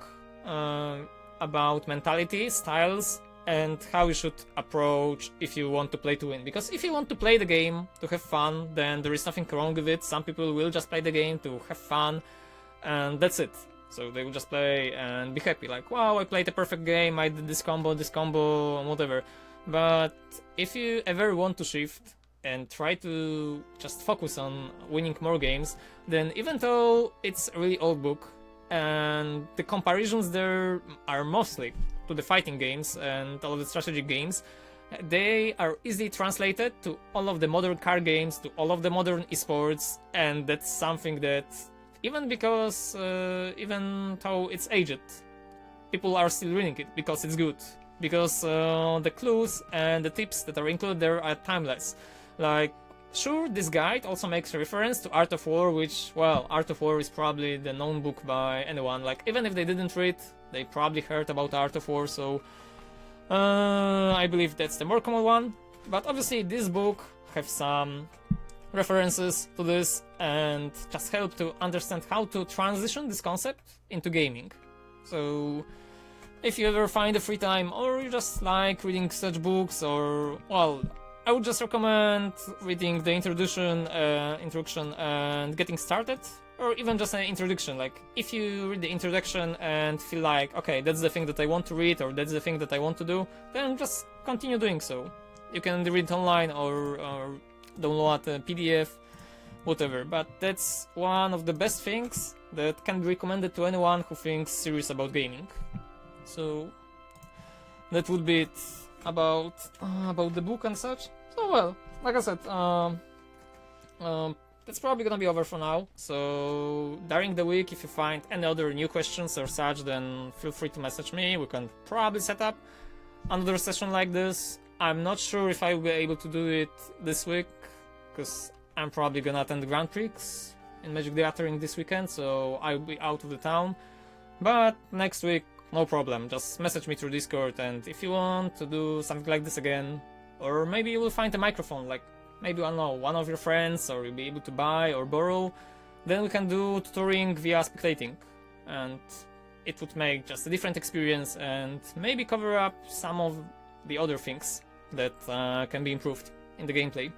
About mentality, styles, and how you should approach if you want to play to win. Because if you want to play the game to have fun, then there is nothing wrong with it. Some people will just play the game to have fun, and that's it. So they will just play and be happy, like, wow, I played a perfect game, I did this combo, and whatever. But if you ever want to shift and try to just focus on winning more games, then even though it's a really old book, and the comparisons there are mostly to the fighting games and all of the strategy games, they are easily translated to all of the modern card games, to all of the modern esports, and that's something that, even because, even though it's aged, people are still reading it because it's good. Because the clues and the tips that are included there are timeless. Like, sure, this guide also makes reference to Art of War, which, well, Art of War is probably the known book by anyone. Like, even if they didn't read, they probably heard about Art of War, so I believe that's the more common one. But obviously this book have some references to this and just help to understand how to transition this concept into gaming. So if you ever find a free time, or you just like reading such books, or, well, I would just recommend reading the introduction and getting started, or even just an introduction. Like, if you read the introduction and feel like, okay, that's the thing that I want to read, or that's the thing that I want to do, then just continue doing so. You can read it online or download a PDF. whatever. But that's one of the best things that can be recommended to anyone who thinks serious about gaming. So that would be it about the book and such. So well, like I said, that's probably gonna be over for now. So during the week, if you find any other new questions or such, then feel free to message me. We can probably set up another session like this. I'm not sure if I will be able to do it this week, because I'm probably gonna attend the Grand Prix in Magic the Gathering this weekend, so I'll be out of the town. But next week, no problem. Just message me through Discord, and if you want to do something like this again, or maybe you will find a microphone, like maybe, I don't know, one of your friends, or you'll be able to buy or borrow, then we can do tutoring via spectating, and it would make just a different experience and maybe cover up some of the other things that can be improved in the gameplay.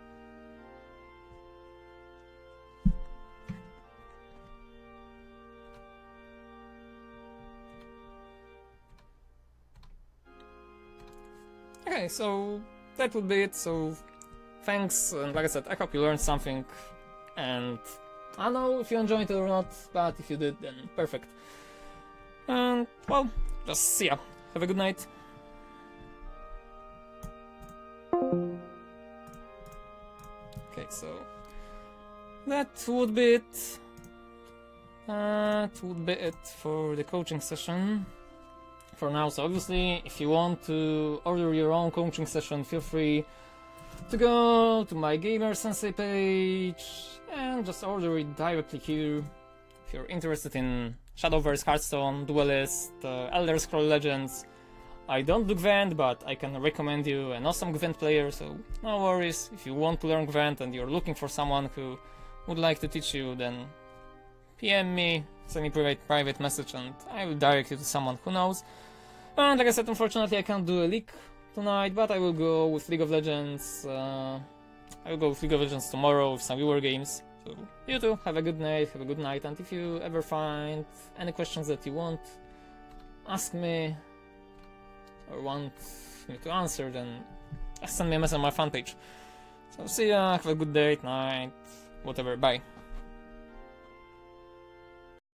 Okay, so that would be it. So thanks, and like I said, I hope you learned something, and I don't know if you enjoyed it or not, but if you did, then perfect. And well, just see ya. Have a good night. Okay, so that would be it. That would be it for the coaching session for now. So obviously, if you want to order your own coaching session, feel free to go to my Gamer Sensei page and just order it directly here. If you're interested in Shadowverse, Hearthstone, Duelist, Elder Scrolls Legends, I don't do Gwent, but I can recommend you an awesome Gwent player, so no worries. If you want to learn Gwent and you're looking for someone who would like to teach you, then PM me, send me private message, and I will direct you to someone who knows. And like I said, unfortunately I can't do a league tonight, but I will go with League of Legends. I will go with League of Legends tomorrow with some viewer games. So you too, have a good night, and if you ever find any questions that you want, ask me or want me to answer, then just send me a message on my fan page. So see ya, have a good day, night, whatever, bye.